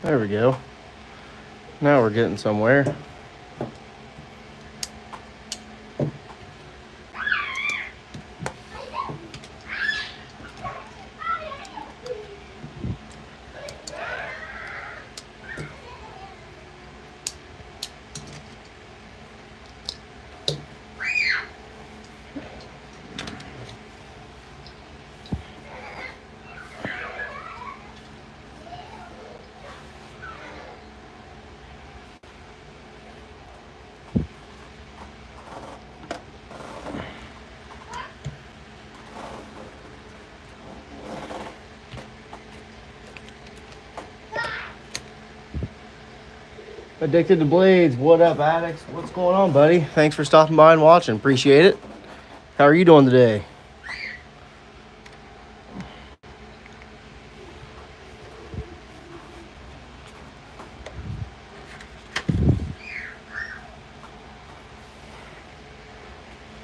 There we go. Now we're getting somewhere. Addicted to Blades, what up, addicts? What's going on, buddy? Thanks for stopping by and watching. Appreciate it. How are you doing today?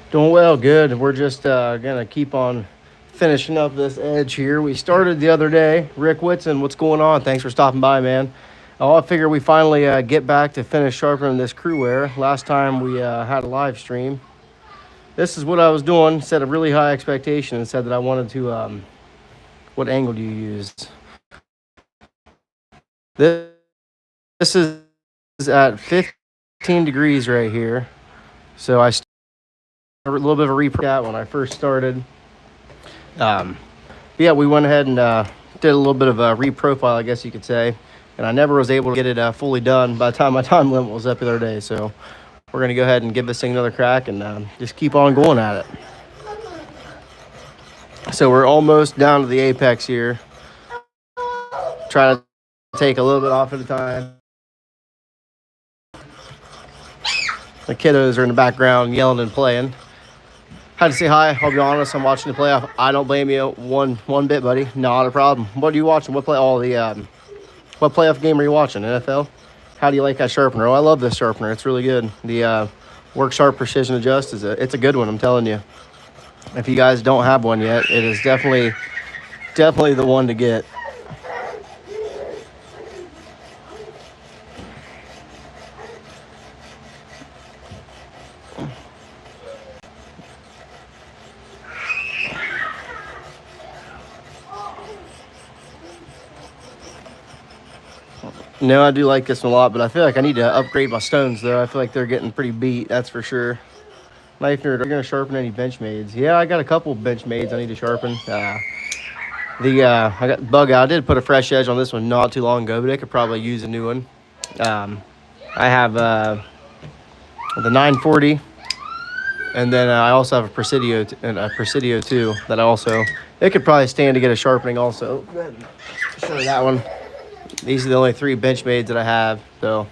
Doing well, good. We're just gonna keep on finishing up this edge here. We started the other day. Rick Whitson, what's going on? Thanks for stopping by, man. Oh, I figure we finally get back to finish sharpening this cruwear. Last time we had a live stream. This is what I was doing. Set a really high expectation and said that I wanted to, what angle do you use? This is at 15 degrees right here. So I started a little bit of a reprint when I first started. Yeah, we went ahead and did a little bit of a reprofile, I guess you could say. And I never was able to get it fully done by the time my time limit was up the other day. So we're going to go ahead and give this thing another crack and just keep on going at it. So we're almost down to the apex here. Try to take a little bit off at a time. The kiddos are in the background yelling and playing. Had to say hi. I'll be honest, I'm watching the playoff. I don't blame you one bit, buddy. Not a problem. What are you watching? What playoff game are you watching? NFL? How do you like that sharpener? Oh, I love this sharpener. It's really good. The Work Sharp Precision Adjust it's a good one. I'm telling you. If you guys don't have one yet, it is definitely the one to get. No, I do like this one a lot, but I feel like I need to upgrade my stones, though. I feel like they're getting pretty beat, that's for sure. Knife nerd, are you going to sharpen any Benchmades? Yeah, I got a couple Benchmades I need to sharpen. I got bug out. I did put a fresh edge on this one not too long ago, but I could probably use a new one. I have the 940, and then I also have a Presidio too that it could probably stand to get a sharpening also. Go ahead and show you that one. These are the only 3 Benchmades that I have, so.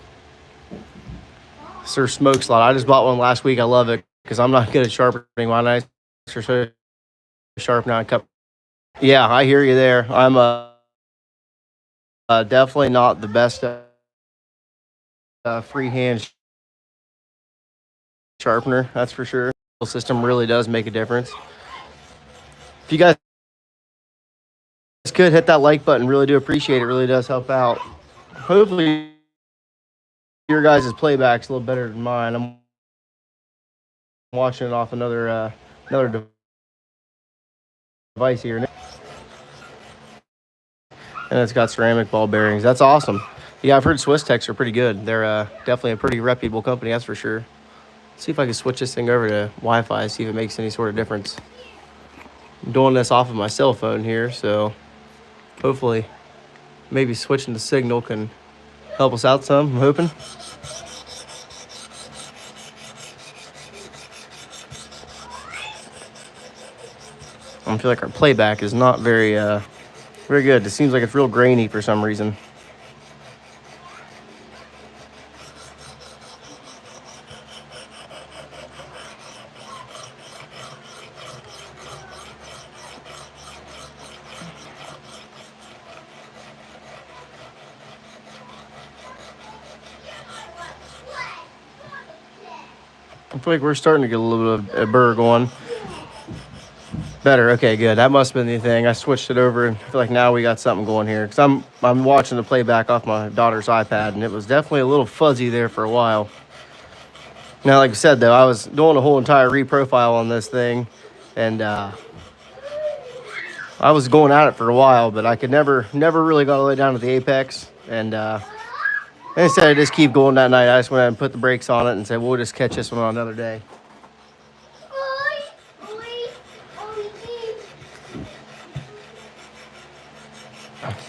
Sir Smoke Slot. I just bought one last week. I love it because I'm not good at sharpening. My knives are so sharp now. Yeah, I hear you there. I'm definitely not the best freehand sharpener, that's for sure. The system really does make a difference. If you guys could hit that like button, really do appreciate it. Really does help out. Hopefully your guys' playback's a little better than mine. I'm watching it off another device here, and it's got ceramic ball bearings. That's awesome. Yeah, I've heard Swiss Techs are pretty good. They're definitely a pretty reputable company, that's for sure. Let's see if I can switch this thing over to Wi-Fi, see if it makes any sort of difference. I'm doing this off of my cell phone here, so hopefully maybe switching the signal can help us out some, I'm hoping. I feel like our playback is not very good. It seems like it's real grainy for some reason. I feel like we're starting to get a little bit of a burr going. Better. Okay, good. That must have been the thing. I switched it over and I feel like now we got something going here. Because I'm watching the playback off my daughter's iPad, and it was definitely a little fuzzy there for a while. Now, like I said, though, I was doing a whole entire reprofile on this thing, and I was going at it for a while, but I could never really got all the way down to the apex. And instead of just keep going that night, I just went ahead and put the brakes on it and said, we'll just catch this one on another day.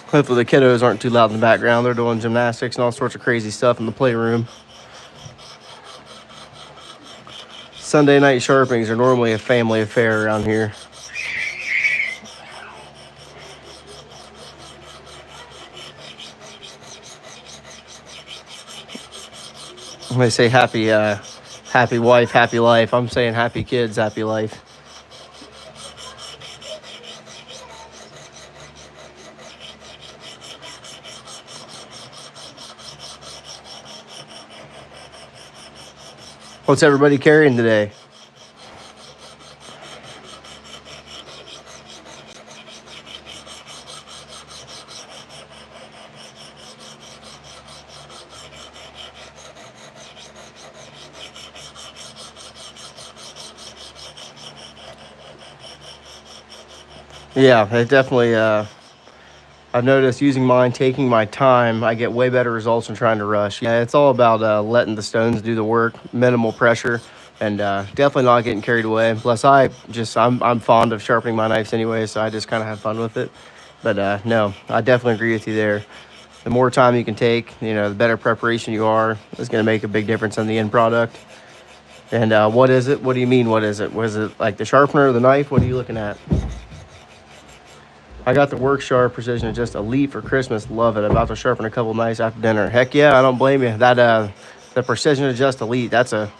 Hopefully the kiddos aren't too loud in the background. They're doing gymnastics and all sorts of crazy stuff in the playroom. Sunday night sharpenings are normally a family affair around here. When they say happy wife, happy life, I'm saying happy kids, happy life. What's everybody carrying today? Yeah, it definitely, I've noticed using mine, taking my time, I get way better results than trying to rush. Yeah, it's all about letting the stones do the work, minimal pressure, and definitely not getting carried away. Plus, I'm fond of sharpening my knives anyway, so I just kind of have fun with it. But no, I definitely agree with you there. The more time you can take, the better preparation you are, is going to make a big difference on the end product. And what is it? What do you mean, what is it? Was it like the sharpener or the knife? What are you looking at? I got the Work Sharp Precision Adjust Elite for Christmas. Love it. About to sharpen a couple knives after dinner. Heck yeah, I don't blame you. That the Precision Adjust Elite, that's a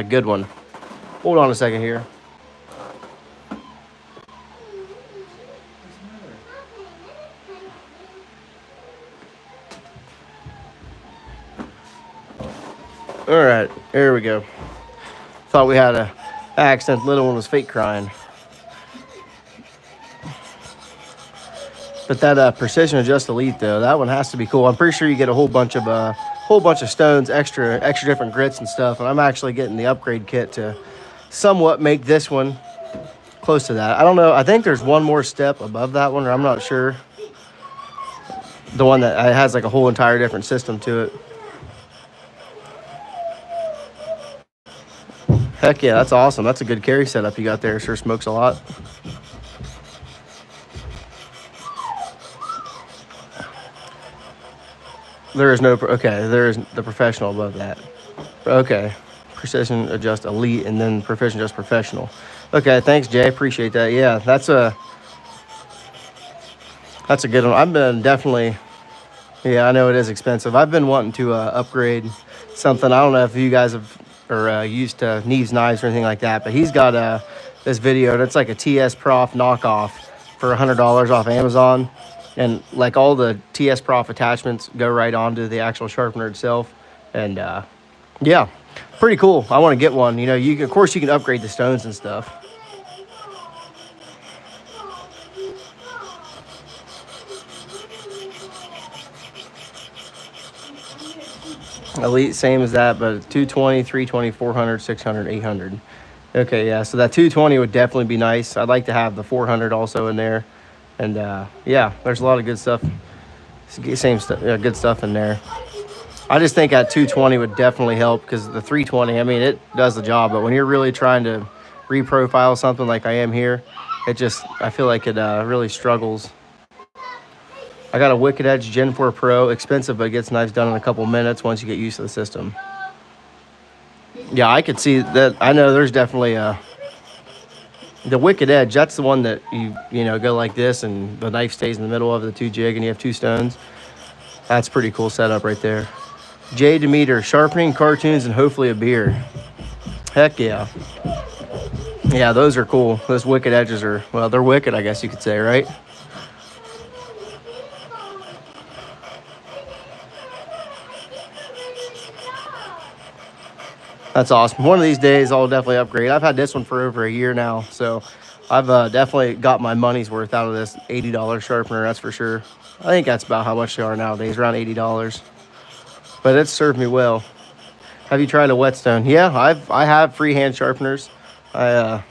good one. Hold on a second here. All right, there we go. Thought we had a accident. Little one was fake crying. But that Precision Adjust Elite, though, that one has to be cool. I'm pretty sure you get a whole bunch of stones, extra different grits and stuff. And I'm actually getting the upgrade kit to somewhat make this one close to that. I don't know. I think there's one more step above that one, or I'm not sure. The one that has like a whole entire different system to it. Heck yeah, that's awesome. That's a good carry setup you got there. Sure smokes a lot. There is no, okay, there is the professional above that. Okay, Precision Adjust Elite and then Precision Adjust Professional. Okay, thanks, Jay. Appreciate that. Yeah, that's a good one. I've been definitely, yeah, I know it is expensive. I've been wanting to upgrade something. I don't know if you guys have or used Neve's knives or anything like that, but he's got this video that's like a TS Prof knockoff for $100 off Amazon. And like all the TS Prof attachments go right onto the actual sharpener itself. And yeah, pretty cool. I want to get one. Of course you can upgrade the stones and stuff. Elite, same as that, but 220, 320, 400, 600, 800. Okay, yeah, so that 220 would definitely be nice. I'd like to have the 400 also in there. And yeah, there's a lot of good stuff. Same stuff, good stuff in there. I just think that 220 would definitely help because the 320, I mean, it does the job. But when you're really trying to reprofile something like I am here, I feel like it really struggles. I got a Wicked Edge Gen 4 Pro, expensive, but it gets knives done in a couple minutes once you get used to the system. Yeah, I could see that. I know there's definitely the Wicked Edge, that's the one that you go like this and the knife stays in the middle of the 2 jig and you have 2 stones. That's pretty cool setup right there. Jay Demeter, sharpening, cartoons, and hopefully a beer. Heck yeah. Yeah, those are cool. Those Wicked Edges are, well, they're wicked, I guess you could say, right? That's awesome. One of these days, I'll definitely upgrade. I've had this one for over a year now, so I've definitely got my money's worth out of this $80 sharpener, that's for sure. I think that's about how much they are nowadays, around $80. But it's served me well. Have you tried a whetstone? Yeah, I have freehand sharpeners. I've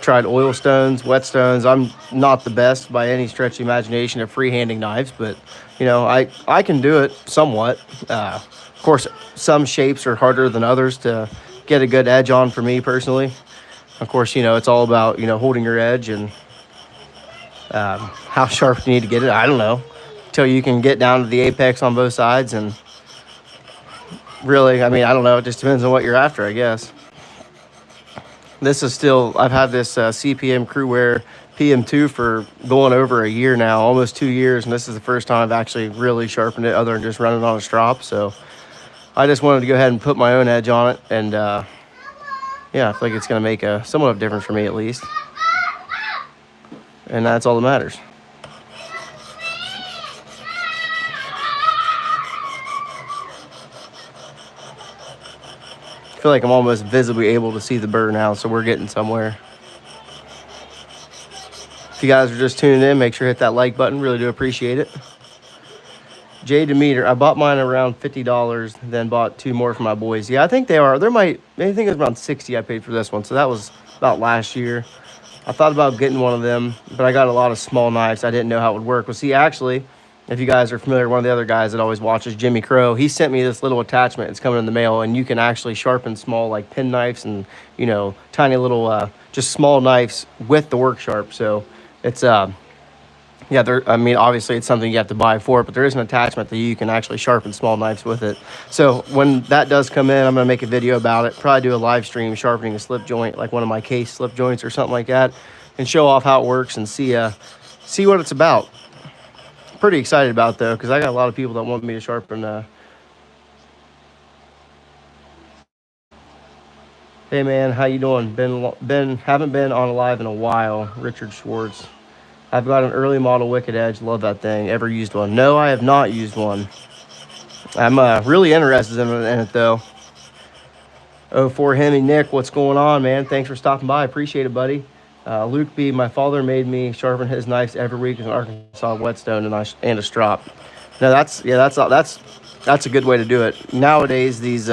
tried oil stones, whetstones. I'm not the best by any stretch of the imagination at freehanding knives, but you know, I can do it somewhat. Of course, some shapes are harder than others to get a good edge on for me personally. Of course, you know, it's all about, you know, holding your edge and how sharp you need to get it. I don't know, until you can get down to the apex on both sides. And really, I mean, I don't know. It just depends on what you're after, I guess. This is still, I've had this CPM cruwear PM2 for going over a year now, almost 2 years. And this is the first time I've actually really sharpened it other than just running on a strop. So I just wanted to go ahead and put my own edge on it. And yeah, I feel like it's going to make a somewhat of a difference for me at least. And that's all that matters. I feel like I'm almost visibly able to see the burr now, so we're getting somewhere. If you guys are just tuning in, make sure to hit that like button. Really do appreciate it. J Demeter, I bought mine around $50, then bought 2 more for my boys. Yeah, I think they are. I think it was around $60 I paid for this one, so that was about last year. I thought about getting one of them, but I got a lot of small knives. I didn't know how it would work. Well, see, actually, if you guys are familiar, one of the other guys that always watches, Jimmy Crow, he sent me this little attachment. It's coming in the mail, and you can actually sharpen small, like pen knives and, you know, tiny little, just small knives with the work sharp. So it's, yeah, I mean, obviously it's something you have to buy for it, but there is an attachment that you can actually sharpen small knives with it. So when that does come in, I'm going to make a video about it, probably do a live stream sharpening a slip joint, like one of my case slip joints or something like that, and show off how it works and see what it's about. Pretty excited about it, though, because I got a lot of people that want me to sharpen. Hey man, how you doing? Haven't been on live in a while. Richard Schwartz. I've got an early model Wicked Edge. Love that thing. Ever used one? No, I have not used one. I'm really interested in it though. Oh, for Hemi Nick, what's going on, man? Thanks for stopping by. Appreciate it, buddy. Luke B, my father made me sharpen his knives every week with an Arkansas whetstone and a strop. Now that's a good way to do it. Nowadays, these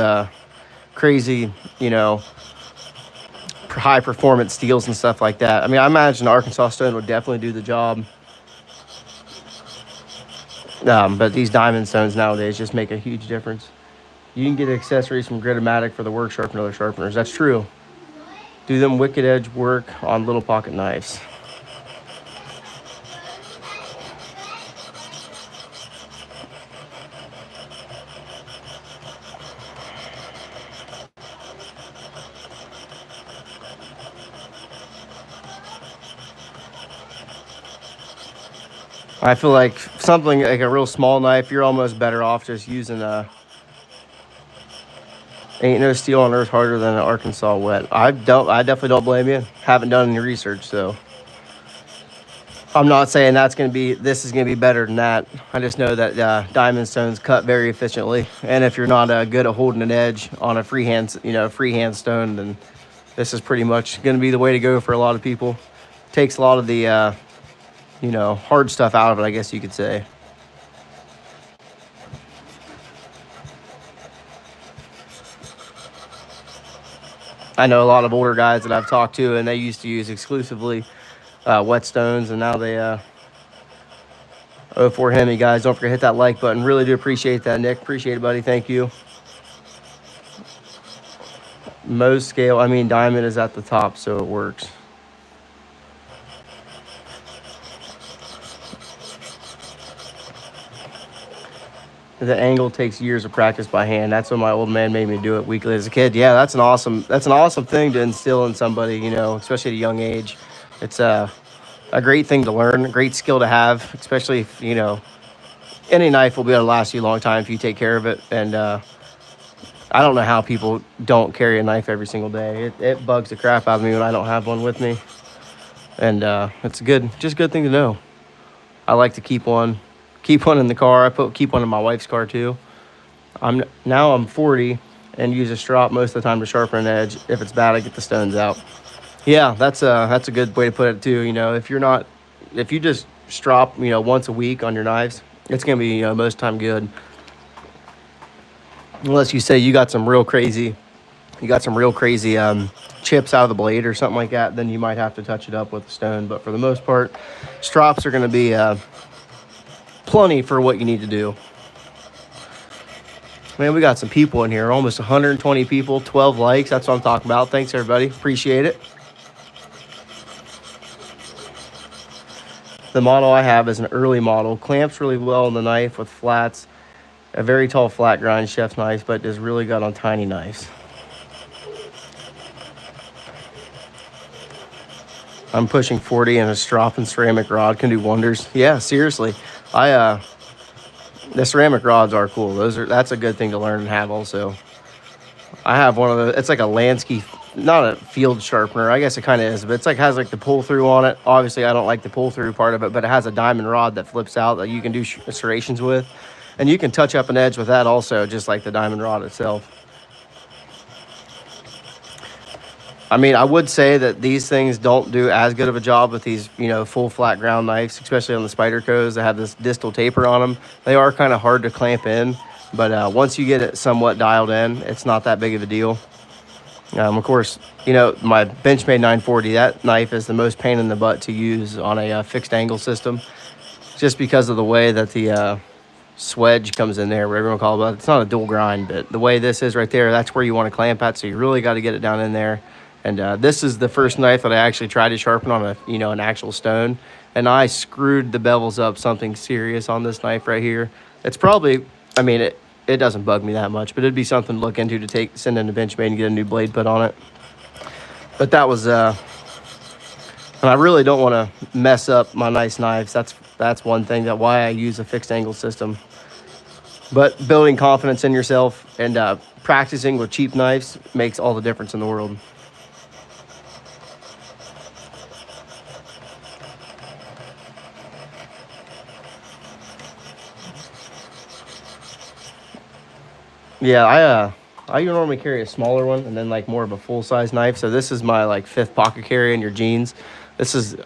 crazy, you know, high performance steels and stuff like that. I mean, I imagine Arkansas stone would definitely do the job. But these diamond stones nowadays just make a huge difference. You can get accessories from Gritomatic for the work sharp and other sharpeners. That's true. Do them Wicked Edge work on little pocket knives. I feel like something like a real small knife, you're almost better off just using ain't no steel on earth harder than an Arkansas wet. I definitely don't blame you. Haven't done any research, so I'm not saying this is gonna be better than that. I just know that diamond stones cut very efficiently, and if you're not good at holding an edge on a freehand stone, then this is pretty much gonna be the way to go for a lot of people. Takes a lot of the you know, hard stuff out of it, I guess you could say. I know a lot of older guys that I've talked to, and they used to use exclusively whetstones, and now they oh, for Hemi, guys, don't forget to hit that like button. Really do appreciate that, Nick. Appreciate it, buddy. Thank you. Mohs scale, I mean diamond is at the top, so it works. The angle takes years of practice by hand. That's what my old man made me do it weekly as a kid. Yeah, that's an awesome thing to instill in somebody, you know, especially at a young age. It's a great thing to learn, a great skill to have, especially if, you know, any knife will be able to last you a long time if you take care of it. And I don't know how people don't carry a knife every single day. It bugs the crap out of me when I don't have one with me. And it's just a good thing to know. I like to keep one in the car. Keep one in my wife's car too. I'm 40 and use a strop most of the time to sharpen an edge. If it's bad, I get the stones out. Yeah, that's a good way to put it too. You know, if you just strop, you know, once a week on your knives, it's gonna be, you know, most time good. Unless you say you got some real crazy chips out of the blade or something like that, then you might have to touch it up with a stone. But for the most part, strops are gonna be plenty for what you need to do. Man, we got some people in here, almost 120 people, 12 likes. That's what I'm talking about. Thanks, everybody. Appreciate it. The model I have is an early model. Clamps really well on the knife with flats. A very tall flat grind chef's knife, but is really good on tiny knives. I'm pushing 40 and a strop and ceramic rod can do wonders. Yeah, seriously. The ceramic rods are cool. That's a good thing to learn and have also. I have one of the, it's like a Lansky, not a field sharpener. I guess it kind of is, but it's like, has like the pull through on it. Obviously I don't like the pull through part of it, but it has a diamond rod that flips out that you can do serrations with. And you can touch up an edge with that also, just like the diamond rod itself. I mean, I would say that these things don't do as good of a job with these, you know, full flat ground knives, especially on the Spydercos that have this distal taper on them. They are kind of hard to clamp in, but once you get it somewhat dialed in, it's not that big of a deal. Of course, you know, my Benchmade 940, that knife is the most pain in the butt to use on a fixed angle system, just because of the way that the swedge comes in there, whatever you want to call it. It's not a dual grind, but the way this is right there, that's where you want to clamp at, so you really got to get it down in there. And this is the first knife that I actually tried to sharpen on an actual stone, and I screwed the bevels up something serious on this knife right here. It's probably, I mean, it doesn't bug me that much, but it'd be something to look into to send into Benchmade and get a new blade put on it. But that was, and I really don't want to mess up my nice knives. That's one thing why I use a fixed angle system. But building confidence in yourself and practicing with cheap knives makes all the difference in the world. Yeah, I normally carry a smaller one and then like more of a full-size knife. So this is my like 5th pocket carry in your jeans.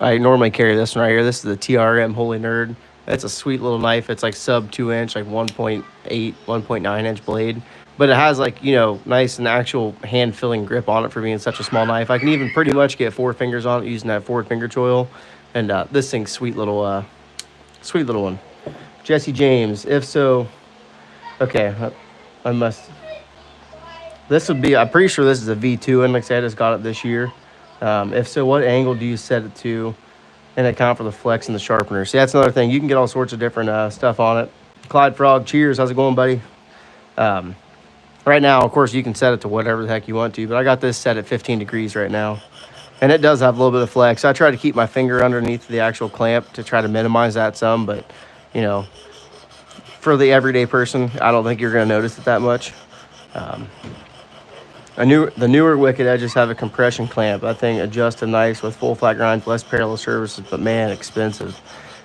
I normally carry this one right here. This is the TRM Holy Nerd. It's a sweet little knife. It's like sub 2 inch, like 1.8, 1.9 inch blade. But it has like, you know, nice and actual hand-filling grip on it for being such a small knife. I can even pretty much get 4 fingers on it using that forward finger choil. And this thing's sweet little one. Jesse James, if so, okay. This would be, I'm pretty sure this is a V2 and like I said, I just got it this year. If so, what angle do you set it to and account for the flex and the sharpener? See, that's another thing. You can get all sorts of different stuff on it. Clyde Frog, cheers. How's it going, buddy? Right now, of course, you can set it to whatever the heck you want to, but I got this set at 15 degrees right now. And it does have a little bit of flex. I try to keep my finger underneath the actual clamp to try to minimize that some, but, you know, for the everyday person, I don't think you're going to notice it that much. The newer Wicked Edges have a compression clamp. That thing adjusts nice with full flat grinds, less parallel services, but man, expensive.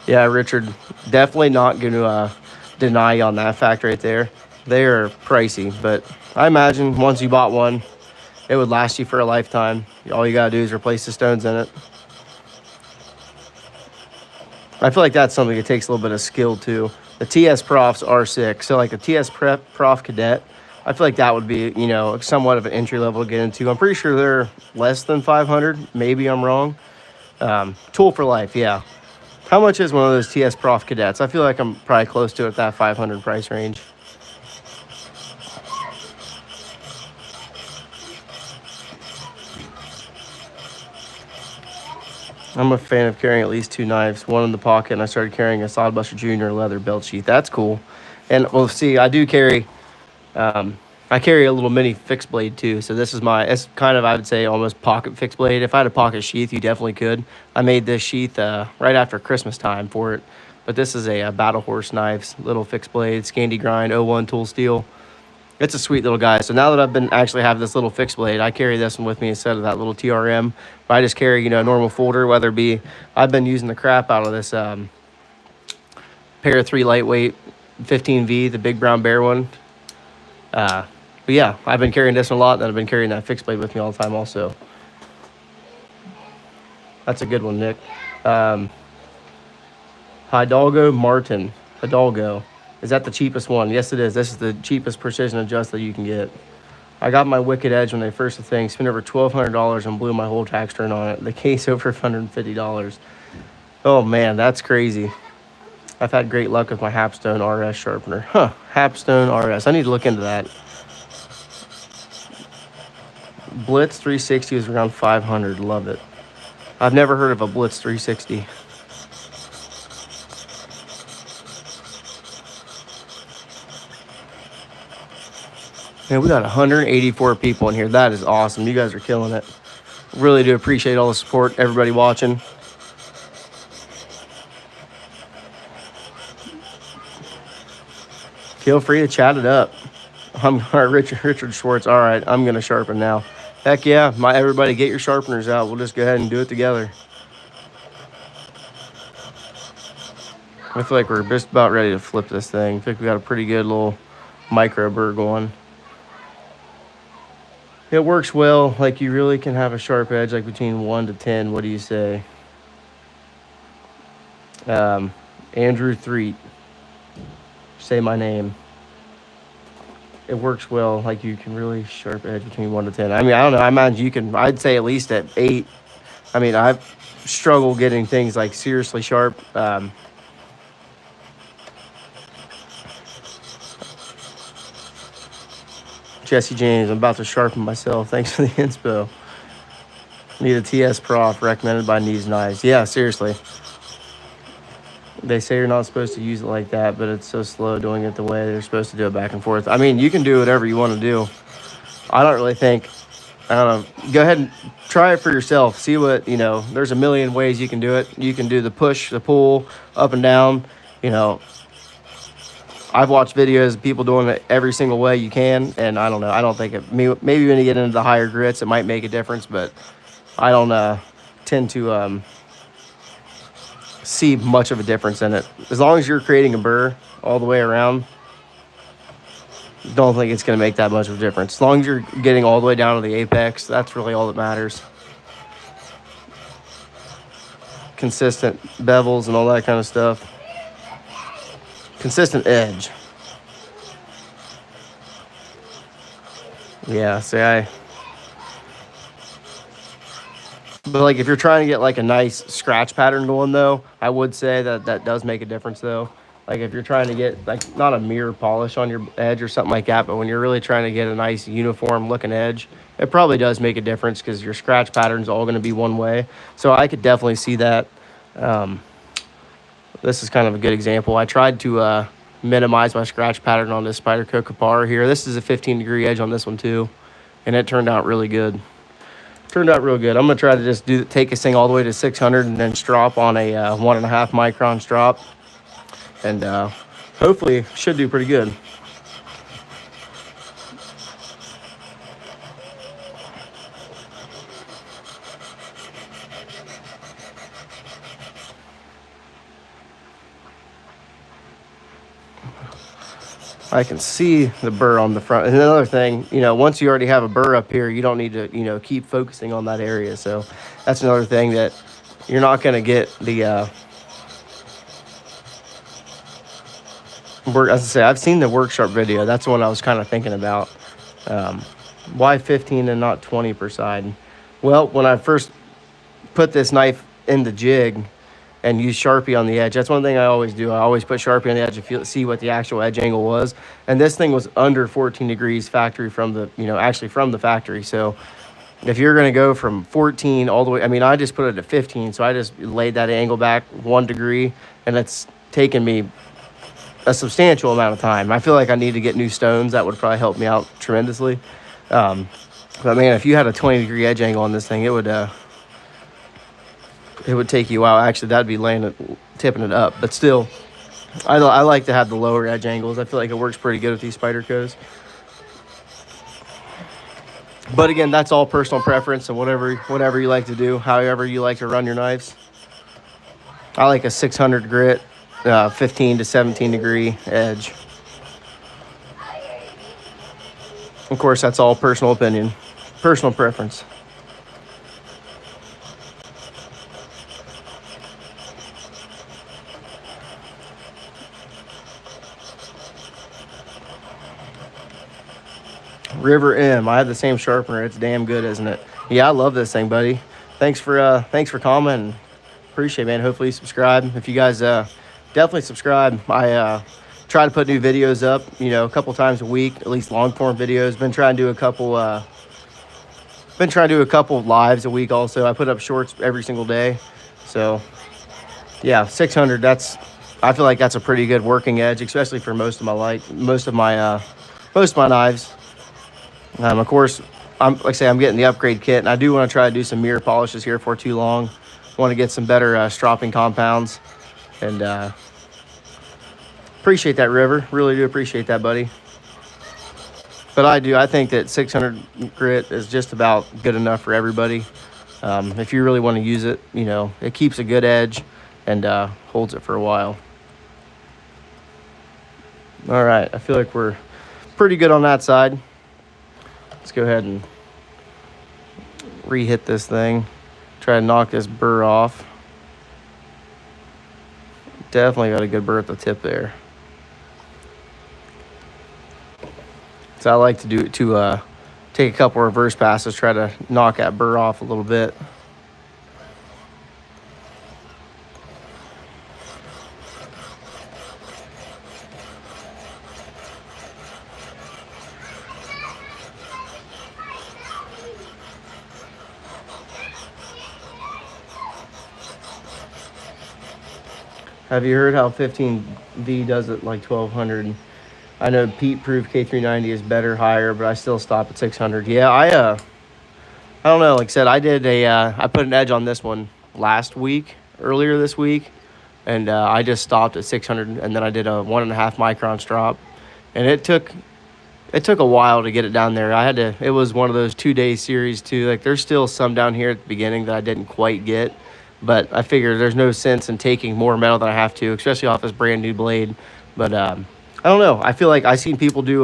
Yeah, Richard, definitely not going to deny you on that fact right there. They are pricey, but I imagine once you bought one, it would last you for a lifetime. All you got to do is replace the stones in it. I feel like that's something that takes a little bit of skill too. The TS Profs are sick. So like a TS Prof Cadet, I feel like that would be, you know, somewhat of an entry level to get into. I'm pretty sure they're less than 500. Maybe I'm wrong. Tool for Life, yeah. How much is one of those TS Prof Cadets? I feel like I'm probably close to it, that 500 price range. I'm a fan of carrying at least 2 knives, one in the pocket, and I started carrying a Sodbuster Jr. leather belt sheath. That's cool. And well, see, I do carry, I carry a little mini fixed blade too. So this is it's kind of, I would say, almost pocket fixed blade. If I had a pocket sheath, you definitely could. I made this sheath right after Christmas time for it. But this is a Battle Horse Knives, little fixed blade, Scandi Grind, 01 tool steel. It's a sweet little guy. So now that I've been actually have this little fixed blade, I carry this one with me instead of that little TRM. But I just carry, you know, a normal folder, whether it be, I've been using the crap out of this Para 3 lightweight 15V, the big brown bear one. But yeah, I've been carrying this one a lot, and I've been carrying that fixed blade with me all the time also. That's a good one, Nick. Hidalgo Martin. Hidalgo. Is that the cheapest one? Yes, it is. This is the cheapest precision adjust that you can get. I got my Wicked Edge when they first thing. Spent over $1,200 and blew my whole tax return on it. The case over $150. Oh man, that's crazy. I've had great luck with my Hapstone RS sharpener. Huh, Hapstone RS. I need to look into that. Blitz 360 is around 500. Love it. I've never heard of a Blitz 360. Man, we got 184 people in here. That is awesome. You guys are killing it. Really do appreciate all the support, everybody watching. Feel free to chat it up. I'm Richard Schwartz. All right, I'm gonna sharpen now. Heck yeah, everybody get your sharpeners out. We'll just go ahead and do it together. I feel like we're just about ready to flip this thing. I think we got a pretty good little micro burr going. It works well. Like, you really can have a sharp edge like between 1 to 10. What do you say? Andrew Threet. Say my name. It works well. Like, you can really sharp edge between 1 to 10. I mean, I don't know. I imagine you can. I'd say at least at 8. I mean, I've struggled getting things like seriously sharp. Jesse James, I'm about to sharpen myself. Thanks for the inspo. Need a TS Prof recommended by Knees Knives. Yeah, seriously. They say you're not supposed to use it like that, but it's so slow doing it the way they're supposed to do it back and forth. I mean, you can do whatever you want to do. I don't really think, I don't know. Go ahead and try it for yourself. See what, you know, there's a million ways you can do it. You can do the push, the pull, up and down, you know. I've watched videos of people doing it every single way you can, and I don't know. I don't think it. Maybe when you get into the higher grits, it might make a difference, but I don't tend to see much of a difference in it. As long as you're creating a burr all the way around, don't think it's going to make that much of a difference. As long as you're getting all the way down to the apex, that's really all that matters. Consistent bevels and all that kind of stuff. Consistent edge. Yeah, see, but like if you're trying to get like a nice scratch pattern going though, I would say that does make a difference though. Like if you're trying to get like not a mirror polish on your edge or something like that, but when you're really trying to get a nice uniform looking edge, it probably does make a difference because your scratch pattern's all going to be one way. So I could definitely see that. This is kind of a good example. I tried to minimize my scratch pattern on this Spyderco Kapar here. This is a 15-degree edge on this one too, and it turned out really good. Turned out real good. I'm going to try to just take this thing all the way to 600 and then strop on a 1.5 micron strop, and hopefully should do pretty good. I can see the burr on the front. And another thing, you know, once you already have a burr up here, you don't need to, you know, keep focusing on that area. So that's another thing that you're not going to get the work. As I say, I've seen the work sharp video. That's the one I was kind of thinking about. Why 15 and not 20 per side? Well, when I first put this knife in the jig and use Sharpie on the edge. That's one thing I always do. I always put Sharpie on the edge to see what the actual edge angle was. And this thing was under 14 degrees factory from the, you know, actually from the factory. So if you're going to go from 14 all the way, I mean, I just put it at 15. So I just laid that angle back 1 degree, and it's taken me a substantial amount of time. I feel like I need to get new stones. That would probably help me out tremendously. But man, if you had a 20-degree edge angle on this thing, it would take you a while. Actually, that'd be tipping it up. But still, I like to have the lower edge angles. I feel like it works pretty good with these Spydercos. But again, that's all personal preference and whatever you like to do, however you like to run your knives. I like a 600 grit, 15 to 17 degree edge. Of course, that's all personal opinion, personal preference. River M. I have the same sharpener. It's damn good, isn't it? Yeah, I love this thing, buddy. Thanks for commenting. Appreciate it, man. Hopefully you subscribe. If you guys definitely subscribe. I try to put new videos up, you know, a couple times a week, at least long form videos. Been trying to do a couple lives a week also. I put up shorts every single day. So yeah, 600, I feel like that's a pretty good working edge, especially for most of my knives. Of course, like I say, I'm getting the upgrade kit, and I do want to try to do some mirror polishes here before too long. Want to get some better stropping compounds, and appreciate that, River. Really do appreciate that, buddy. But I think that 600 grit is just about good enough for everybody. If you really want to use it, you know, it keeps a good edge and holds it for a while. All right, I feel like we're pretty good on that side. Let's go ahead and re-hit this thing. Try to knock this burr off. Definitely got a good burr at the tip there. So I like to take a couple reverse passes, try to knock that burr off a little bit. Have you heard how 15V does it like 1200? I know Pete-proof K390 is better, higher, but I still stop at 600. Yeah, I don't know. Like I said, I put an edge on this one earlier this week, and I just stopped at 600, and then I did a 1.5 micron strop, and it took a while to get it down there. It was one of those 2-day series too. Like there's still some down here at the beginning that I didn't quite get. But I figured there's no sense in taking more metal than I have to, especially off this brand new blade. But I don't know. I feel like I've seen people do,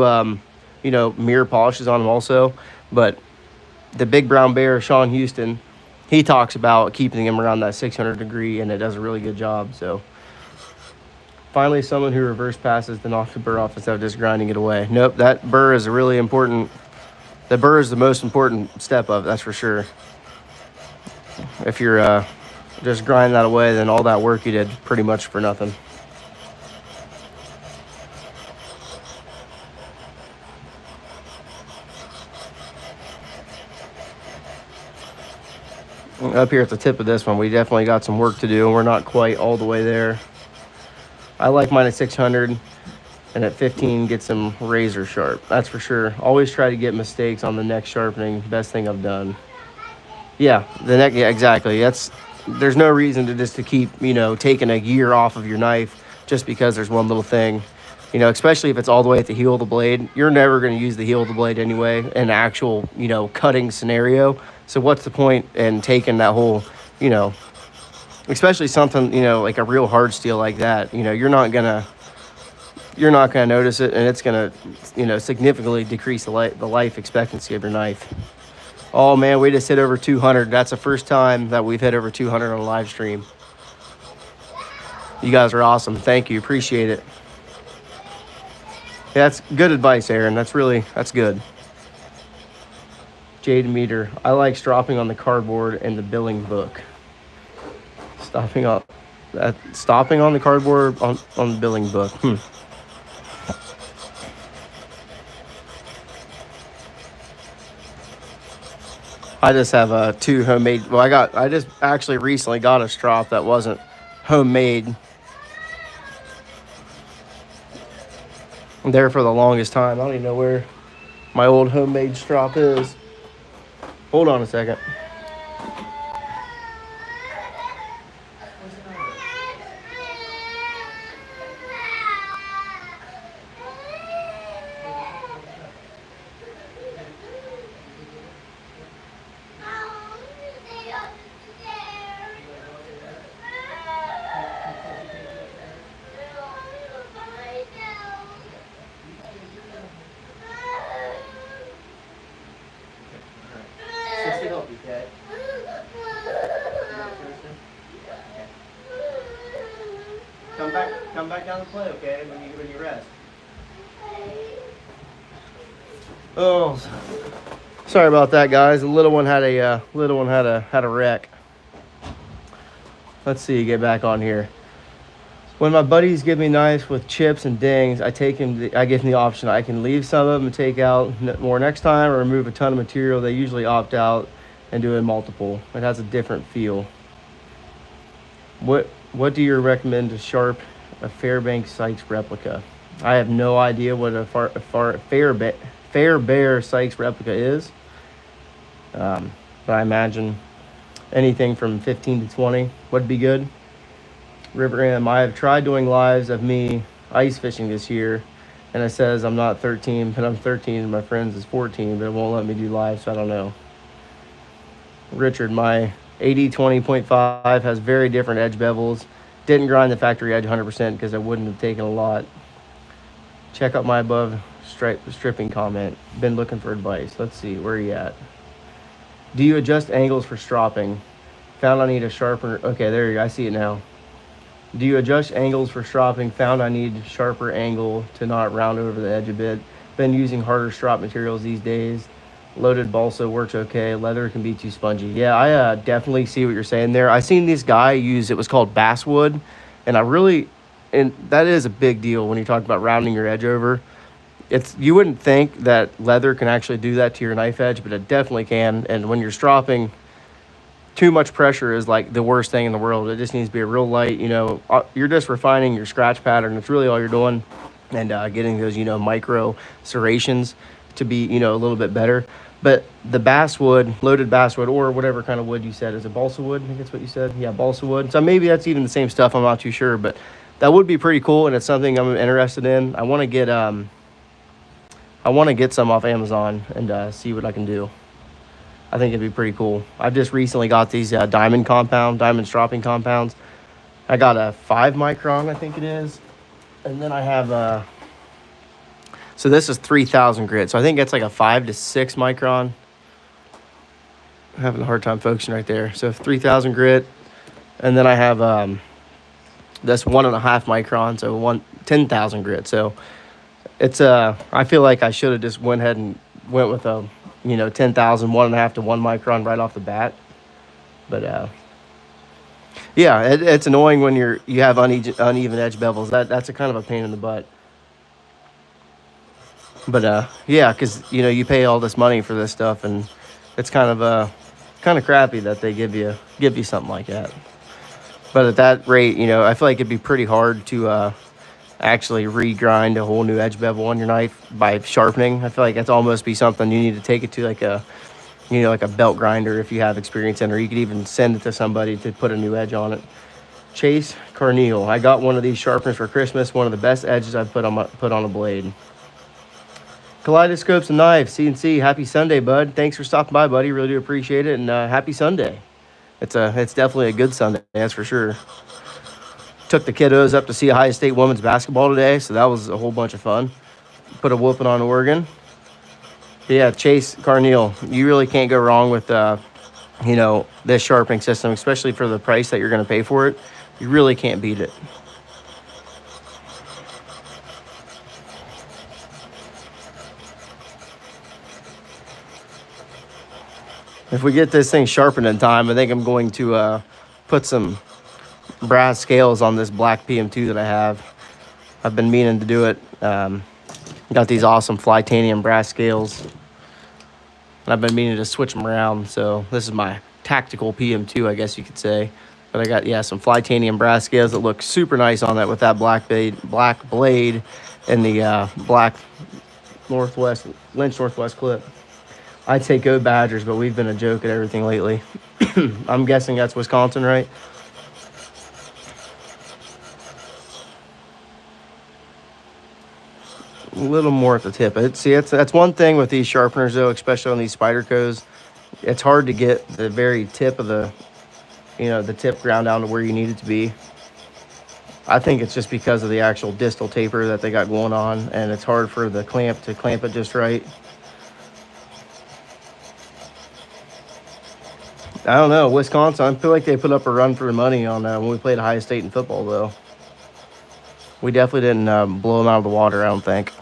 you know, mirror polishes on them also. But the Big Brown Bear, Sean Houston, he talks about keeping them around that 600 degree, and it does a really good job. So finally, someone who reverse passes to knock the burr off instead of just grinding it away. Nope, that burr is really important. The burr is the most important step of it, that's for sure. If you're just grind that away, then all that work you did pretty much for nothing. Up here at the tip of this one, we definitely got some work to do, and we're not quite all the way there. I like mine at 600, and at 15 get some razor sharp, that's for sure. Always try to get mistakes on the neck sharpening. Best thing I've done. Yeah, the neck, yeah, exactly. There's no reason to keep, you know, taking a year off of your knife just because there's one little thing. You know, especially if it's all the way at the heel of the blade. You're never going to use the heel of the blade anyway in an actual, you know, cutting scenario. So what's the point in taking that whole, you know, especially something, you know, like a real hard steel like that. You know, you're not gonna notice it, and it's gonna, you know, significantly decrease the life expectancy of your knife. Oh man, we just hit over 200. That's the first time that we've hit over 200 on a live stream. You guys are awesome. Thank you. Appreciate it. Yeah, that's good advice, Aaron. That's good. Jade Meter. I like stropping on the cardboard and the billing book. Stopping on the cardboard on the billing book. I just have two homemade. Well, I just actually recently got a strop that wasn't homemade. I'm there for the longest time. I don't even know where my old homemade strop is. Hold on a second. Come back down and play, okay? When you rest. Oh, sorry about that, guys. The little one had a wreck. Let's see, get back on here. When my buddies give me knives with chips and dings, I give them the option. I can leave some of them and take out more next time, or remove a ton of material. They usually opt out and do a multiple. It has a different feel. What do you recommend to sharp a Fairbanks Sykes replica? I have no idea what a Fairbear Sykes replica is, but I imagine anything from 15 to 20 would be good. River M, I have tried doing lives of me ice fishing this year, and it says I'm not 13, but I'm 13 and my friends is 14, but it won't let me do live, so I don't know. Richard, my 80-20.5 has very different edge bevels. Didn't grind the factory edge 100% because I wouldn't have taken a lot. Check out my above stripping comment. Been looking for advice. Let's see, where are you at? Do you adjust angles for stropping? Found I need a sharper. Okay, there you go. I see it now. Do you adjust angles for stropping? Found I need sharper angle to not round over the edge a bit. Been using harder strop materials these days. Loaded balsa works okay. Leather can be too spongy. Yeah, I definitely see what you're saying there. I seen this guy use, it was called basswood, and that is a big deal when you talk about rounding your edge over. You wouldn't think that leather can actually do that to your knife edge, but it definitely can. And when you're stropping, too much pressure is like the worst thing in the world. It just needs to be a real light, you're just refining your scratch pattern. It's really all you're doing, and getting those, micro serrations to be, a little bit better. But the basswood, loaded basswood, or whatever kind of wood you said, is it balsa wood? I think that's what you said. Yeah, balsa wood. So maybe that's even the same stuff. I'm not too sure, but that would be pretty cool, and it's something I'm interested in. I want to get some off Amazon and see what I can do. I think it'd be pretty cool. I just recently got these diamond stropping compounds. I got a 5 micron, I think it is. And then I have so this is 3,000 grit. So I think it's like a 5 to 6 micron. I'm having a hard time focusing right there. So 3,000 grit. And then I have this 1.5 micron, so 10,000 grit. So it's I feel like I should have just went ahead and went with a 10,000, 1.5 to 1 micron right off the bat. But yeah, it's annoying when you have uneven edge bevels. That's a kind of a pain in the butt. But yeah, because you pay all this money for this stuff, and it's kind of crappy that they give you something like that. But at that rate, I feel like it'd be pretty hard to actually regrind a whole new edge bevel on your knife by sharpening. I feel like that's almost be something you need to take it to like a belt grinder if you have experience in, or you could even send it to somebody to put a new edge on it. Chase Carneal, I got one of these sharpeners for Christmas. One of the best edges I've put on a blade. Kaleidoscopes and Knives, CNC, happy Sunday, bud. Thanks for stopping by, buddy. Really do appreciate it, and happy Sunday. It's definitely a good Sunday, that's for sure. Took the kiddos up to see Ohio State women's basketball today, so that was a whole bunch of fun. Put a whooping on Oregon. But yeah, Chase Carneal, you really can't go wrong with this sharpening system, especially for the price that you're going to pay for it. You really can't beat it. If we get this thing sharpened in time, I think I'm going to put some brass scales on this black PM2 that I have. I've been meaning to do it. Got these awesome Flytanium brass scales, and I've been meaning to switch them around. So this is my tactical PM2, I guess you could say. But I got some Flytanium brass scales that look super nice on that with that black blade and the black Lynch Northwest clip. I'd say go Badgers, but we've been a joke at everything lately. I'm guessing that's Wisconsin, right? A little more at the tip. That's one thing with these sharpeners, though, especially on these Spydercos. It's hard to get the very tip of the tip ground down to where you need it to be. I think it's just because of the actual distal taper that they got going on, and it's hard for the clamp to clamp it just right. I don't know, Wisconsin, I feel like they put up a run for the money on when we played Ohio State in football, though. We definitely didn't blow them out of the water, I don't think.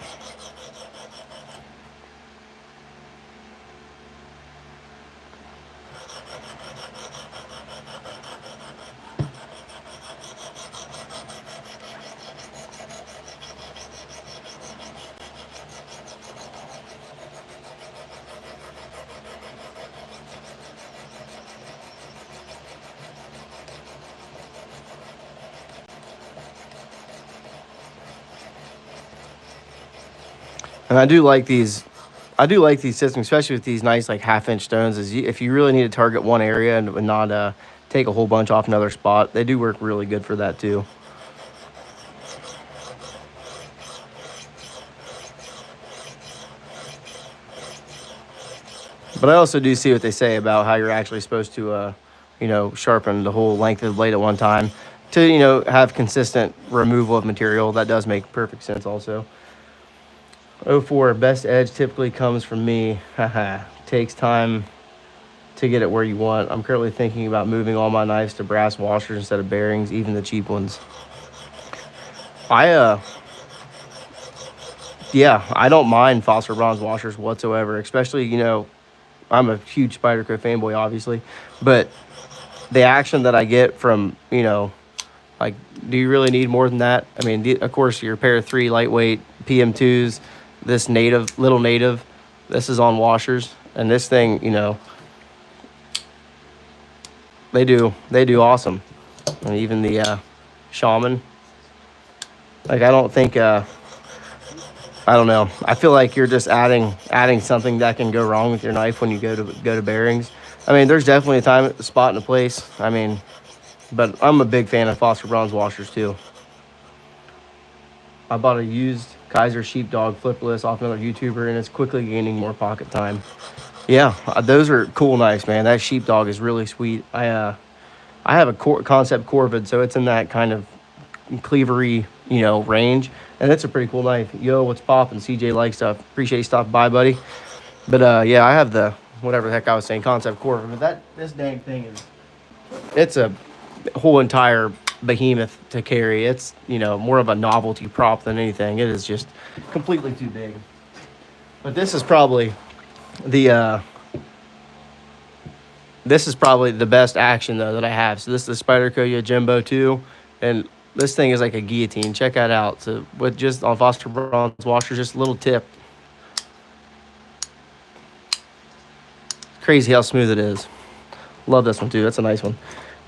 And I do like these. I do like these systems, especially with these nice like 1/2 inch stones. If you really need to target one area and not take a whole bunch off another spot, they do work really good for that too. But I also do see what they say about how you're actually supposed to, you know, sharpen the whole length of the blade at one time to, you know, have consistent removal of material. That does make perfect sense also. 04, best edge typically comes from me. Haha, takes time to get it where you want. I'm currently thinking about moving all my knives to brass washers instead of bearings, even the cheap ones. Yeah, I don't mind phosphor bronze washers whatsoever, especially, you know, I'm a huge Spyderco fanboy, obviously, but the action that I get from, you know, like, do you really need more than that? I mean, of course, your pair of 3 lightweight PM2s, this little native, this is on washers, and this thing, you know, they do awesome. And even the Shaman, like, I don't think, I don't know. I feel like you're just adding something that can go wrong with your knife when you go to bearings. I mean, there's definitely a time, a spot, and a place. I mean, but I'm a big fan of phosphor bronze washers too. I bought a used Kaiser Sheepdog flipless off another YouTuber, and it's quickly gaining more pocket time. Yeah, those are cool knives, man. That Sheepdog is really sweet. I have a Kansept Corvid, so it's in that kind of cleavery, you know, range, and it's a pretty cool knife. Yo, what's poppin'? CJ likes stuff. Appreciate you stopping by, buddy. But yeah, I have the whatever the heck I was saying, Kansept Corvid. But this dang thing it's a whole entire behemoth to carry. It's, you know, more of a novelty prop than anything. It is just completely too big. But this is probably the best action though that I have. So this is the Spyderco Yojimbo 2, and this thing is like a guillotine. Check that out. So with just on phosphor bronze washers, just a little tip. Crazy how smooth it is. Love this one too. That's a nice one.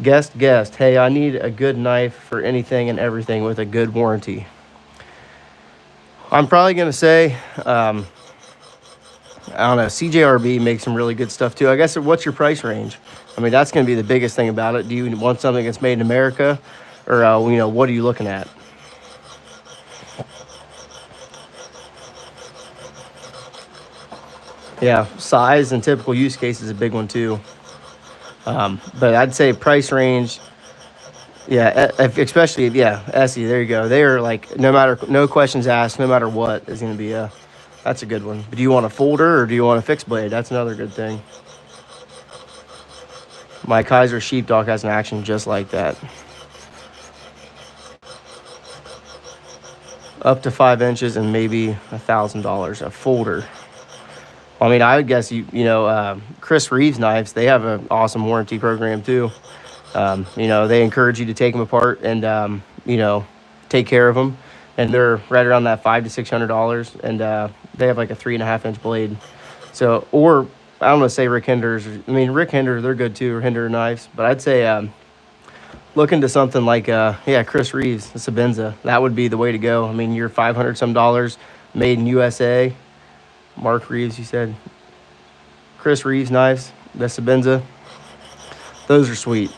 Guest. Hey, I need a good knife for anything and everything with a good warranty. I'm probably gonna say, I don't know. CJRB makes some really good stuff too. I guess, what's your price range? I mean, that's gonna be the biggest thing about it. Do you want something that's made in America? Or, you know, what are you looking at? Yeah, size and typical use case is a big one too. But I'd say price range, yeah, especially, yeah, Essie, there you go. They are like, no questions asked, no matter what, is going to be that's a good one. But do you want a folder or do you want a fixed blade? That's another good thing. My Kaiser Sheepdog has an action just like that. Up to 5 inches and maybe $1,000 a folder. I mean, I would guess you know, Chris Reeves knives, they have an awesome warranty program too. You know, they encourage you to take them apart and you know, take care of them, and they're right around that $500 to $600, and they have like a 3.5 inch blade. So, or I don't want to say Rick Hinder's. I mean, Rick Hinder, they're good too, or Hinder knives, but I'd say look into something like, yeah, Chris Reeves, the Sabenza. That would be the way to go. I mean, you're $500 some, made in USA. Mark Reeves, you said. Chris Reeves knives, the Sabenza. Those are sweet.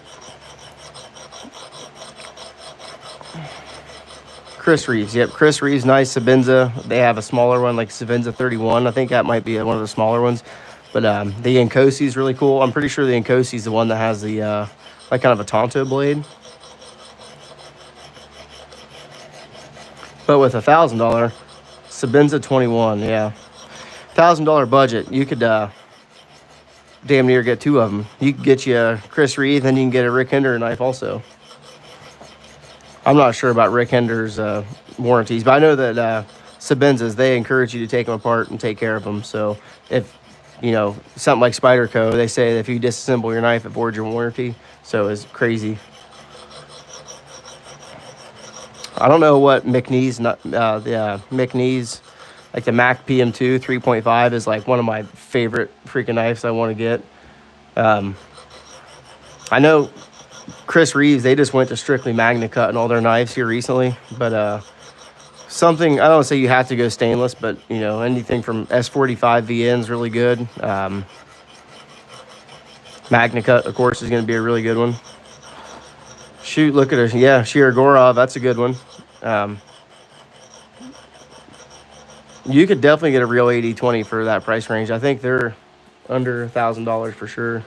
Chris Reeves, yep. Chris Reeves, nice Sabenza. They have a smaller one, like Sabenza 31. I think that might be one of the smaller ones. But the Nkosi is really cool. I'm pretty sure the Nkosi is the one that has the like kind of a Tonto blade. But with $1,000, Sabenza 21, yeah. $1,000 budget, you could damn near get 2 of them. You could get you a Chris Reeve, then you can get a Rick Hinder knife also. I'm not sure about Rick Hinder's warranties, but I know that Sabenzas, they encourage you to take them apart and take care of them. So if, you know, something like Spyderco, they say that if you disassemble your knife, it voids your warranty. So it's crazy. I don't know what McNee's, McNee's, like the Mac PM2 3.5 is like one of my favorite freaking knives I want to get. I know Chris Reeves, they just went to strictly Magna Cut and all their knives here recently, but something, I don't say you have to go stainless, but you know, anything from S45 VN is really good. Cut, of course, is going to be a really good one. Shoot, look at her. Yeah, Sheer Gorov, that's a good one. You could definitely get a real 80/20 for that price range. I think they're under $1,000 for sure.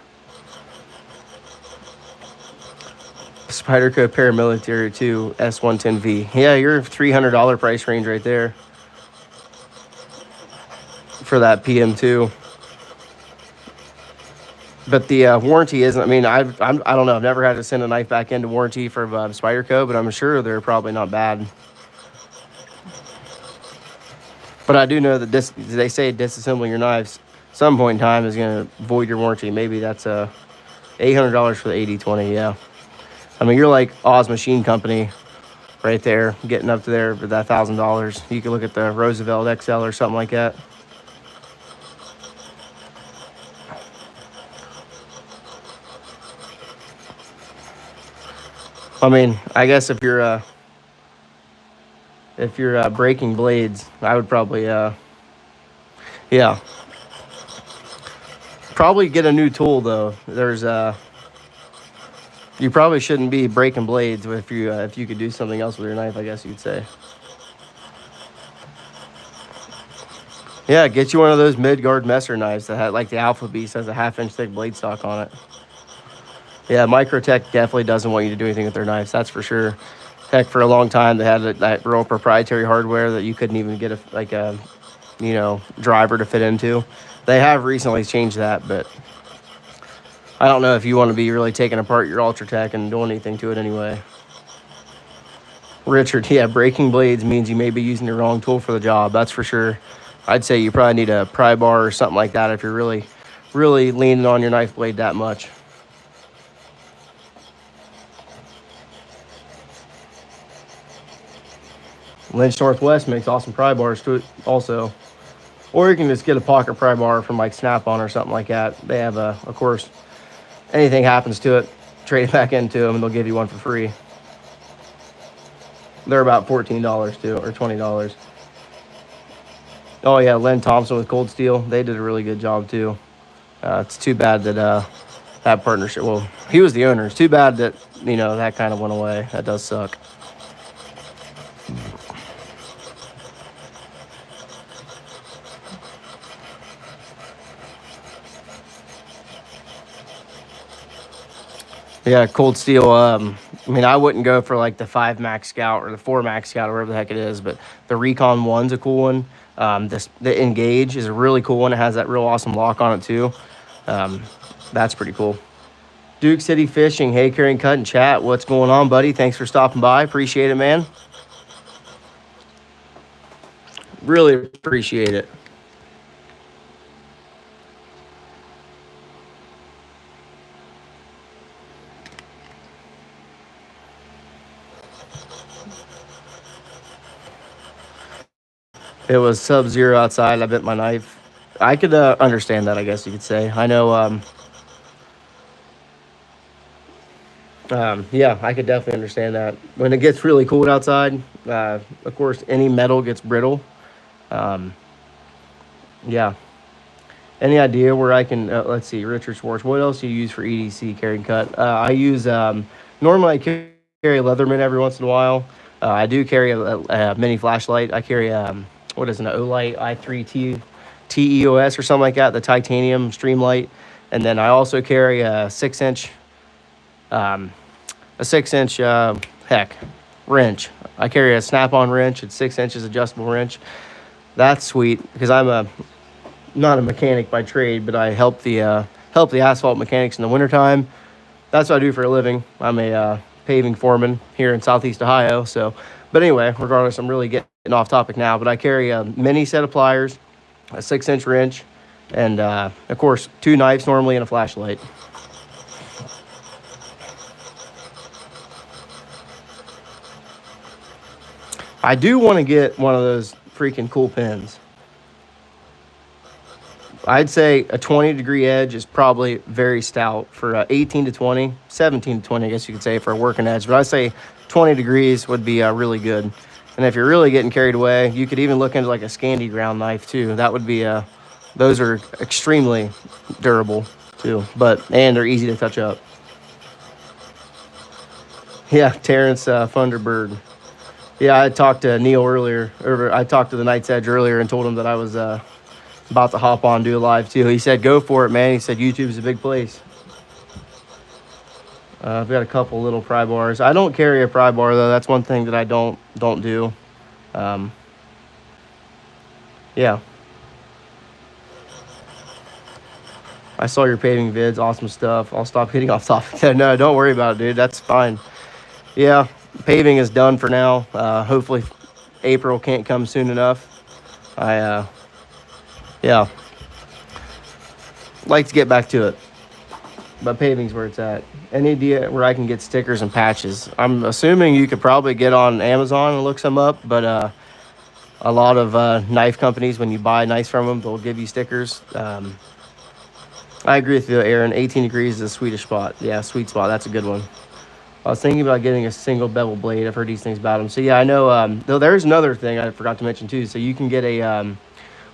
Spyderco Paramilitary 2 S110V. Yeah, you're $300 price range right there for that PM2. But the warranty isn't. I mean, I don't know. I've never had to send a knife back into warranty for Spyderco, but I'm sure they're probably not bad. But I do know that they say disassembling your knives some point in time is going to void your warranty. Maybe that's $800 for the 80/20. Yeah. I mean, you're like Oz Machine Company right there, getting up to there for that $1,000. You can look at the Roosevelt XL or something like that. I mean, I guess if you're breaking blades, I would probably yeah, probably get a new tool though. There's you probably shouldn't be breaking blades if you could do something else with your knife, I guess you'd say. Yeah, get you one of those mid-guard Messer knives that had, like the Alpha Beast has a 1/2-inch thick blade stock on it. Yeah, Microtech definitely doesn't want you to do anything with their knives, that's for sure. Heck, for a long time they had that real proprietary hardware that you couldn't even get a you know, driver to fit into. They have recently changed that, but I don't know if you want to be really taking apart your Ultratech and doing anything to it anyway. Richard, yeah, breaking blades means you may be using the wrong tool for the job, that's for sure. I'd say you probably need a pry bar or something like that if you're really, really leaning on your knife blade that much. Lynch Northwest makes awesome pry bars to it also. Or you can just get a pocket pry bar from like Snap-on or something like that. They have of course, anything happens to it, trade it back into them and they'll give you one for free. They're about $14 too, or $20. Oh yeah, Len Thompson with Cold Steel, they did a really good job too. It's too bad that that partnership, well, he was the owner. It's too bad that, you know, that kind of went away. That does suck. Yeah, Cold Steel. I mean, I wouldn't go for like the 5 Max Scout or the 4 Max Scout or whatever the heck it is, but the Recon 1's a cool one. The Engage is a really cool one. It has that real awesome lock on it too. That's pretty cool. Duke City Fishing. Hey, Carryandcut and chat. What's going on, buddy? Thanks for stopping by. Appreciate it, man. Really appreciate it. It was sub-zero outside. I bit my knife. I could understand that, I guess you could say. I know, yeah, I could definitely understand that. When it gets really cold outside, of course, any metal gets brittle. Yeah. Any idea where I can, let's see, Richard Schwartz, what else do you use for EDC Carryandcut? I use, normally I carry Leatherman every once in a while. I do carry a mini flashlight. I carry, what is it, an Olight i3 TEOS or something like that, the titanium streamlight. And then I also carry a 6-inch, wrench. I carry a Snap-on wrench. It's 6 inches adjustable wrench. That's sweet because I'm not a mechanic by trade, but I help the asphalt mechanics in the wintertime. That's what I do for a living. I'm a paving foreman here in Southeast Ohio. So, but anyway, regardless, I'm really getting off topic now, but I carry a mini set of pliers, a 6-inch wrench, and of course 2 knives normally and a flashlight. I do want to get one of those freaking cool pins. I'd say a 20-degree edge is probably very stout for 18 to 20, 17 to 20, I guess you could say, for a working edge. But I'd say 20 degrees would be really good. And if you're really getting carried away, you could even look into like a Scandi ground knife too. That would be those are extremely durable too, and they're easy to touch up. Yeah, Terrence Thunderbird. Yeah, I talked to Neil earlier, or I talked to the Knight's Edge earlier and told him that I was about to hop on, do a live too. He said, go for it, man. He said, YouTube's a big place. I've got a couple little pry bars. I don't carry a pry bar though. That's one thing that I don't do. Yeah. I saw your paving vids. Awesome stuff. I'll stop getting off topic. No, don't worry about it, dude. That's fine. Yeah, paving is done for now. Hopefully April can't come soon enough. Yeah, like to get back to it. But paving's where it's at. Any idea where I can get stickers and patches? I'm assuming you could probably get on Amazon and look some up, but a lot of knife companies, when you buy knives from them, they'll give you stickers. I agree with you, Aaron. 18 degrees is a sweetish spot. Yeah, sweet spot. That's a good one. I was thinking about getting a single bevel blade. I've heard these things about them. So yeah, I know. Though there's another thing I forgot to mention too. So you can get a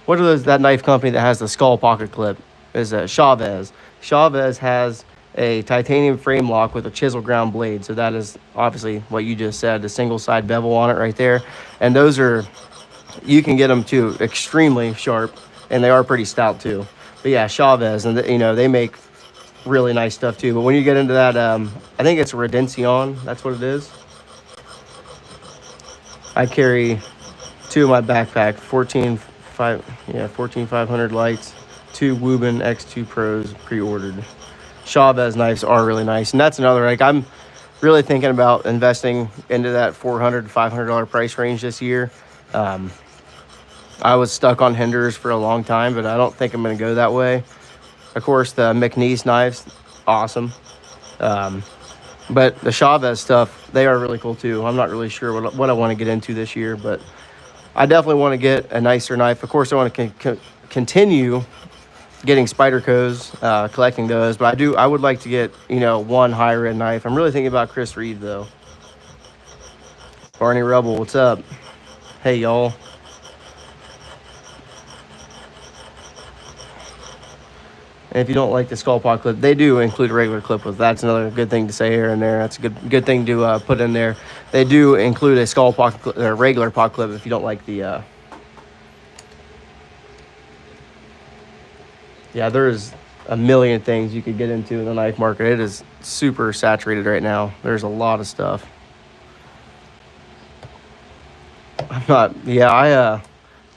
what are those? That knife company that has the skull pocket clip is a Chavez. Chavez has a titanium frame lock with a chisel ground blade. So that is obviously what you just said, the single side bevel on it right there. And those are, you can get them too, extremely sharp, and they are pretty stout too. But yeah, Chavez, and you know, they make really nice stuff too. But when you get into that, I think it's Redencion. That's what it is. I carry two in my backpack, 14500 lights, two Wuben X2 Pros pre-ordered. Chavez knives are really nice, and that's another, like, I'm really thinking about investing into that $400 to $500 price range this year. I was stuck on Hinders for a long time, but I don't think I'm going to go that way. Of course, the McNeese knives, awesome. But the Chavez stuff, they are really cool too. I'm not really sure what I want to get into this year, but I definitely want to get a nicer knife. Of course, I want to continue getting Spydercos, collecting those, but I would like to get, you know, one higher end knife. I'm really thinking about Chris Reed though. Barney Rebel, what's up? Hey y'all. And if you don't like the skull pot clip, they do include a regular clip with. That's another good thing to say here and there. That's a good thing to put in there. They do include a skull pot clip, or regular pot clip, if you don't like the. Yeah, there's a million things you could get into in the knife market. It is super saturated right now. There's a lot of stuff. I'm not. Yeah, I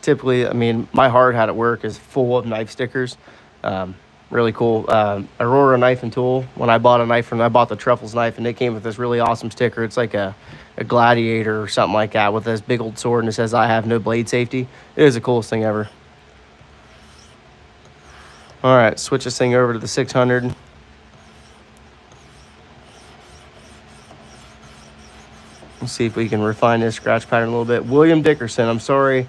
typically. I mean, my hard hat at work is full of knife stickers. Really cool. Aurora Knife and Tool. When I bought a knife from them, I bought the Truffles knife, and they came with this really awesome sticker. It's like a gladiator or something like that with this big old sword, and it says, "I have no blade safety." It is the coolest thing ever. All right, switch this thing over to the 600. Let's see if we can refine this scratch pattern a little bit. William Dickerson, I'm sorry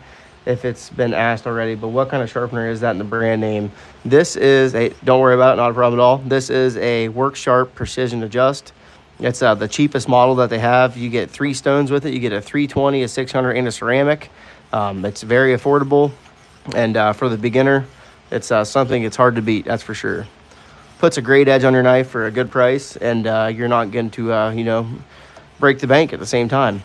if it's been asked already, but what kind of sharpener is that in the brand name? This is a, don't worry about it, not a problem at all. This is a Work Sharp Precision Adjust. It's the cheapest model that they have. You get 3 stones with it. You get a 320, a 600, and a ceramic. It's very affordable, and for the beginner, it's something it's hard to beat, that's for sure. Puts a great edge on your knife for a good price, and you're not going to, you know, break the bank at the same time.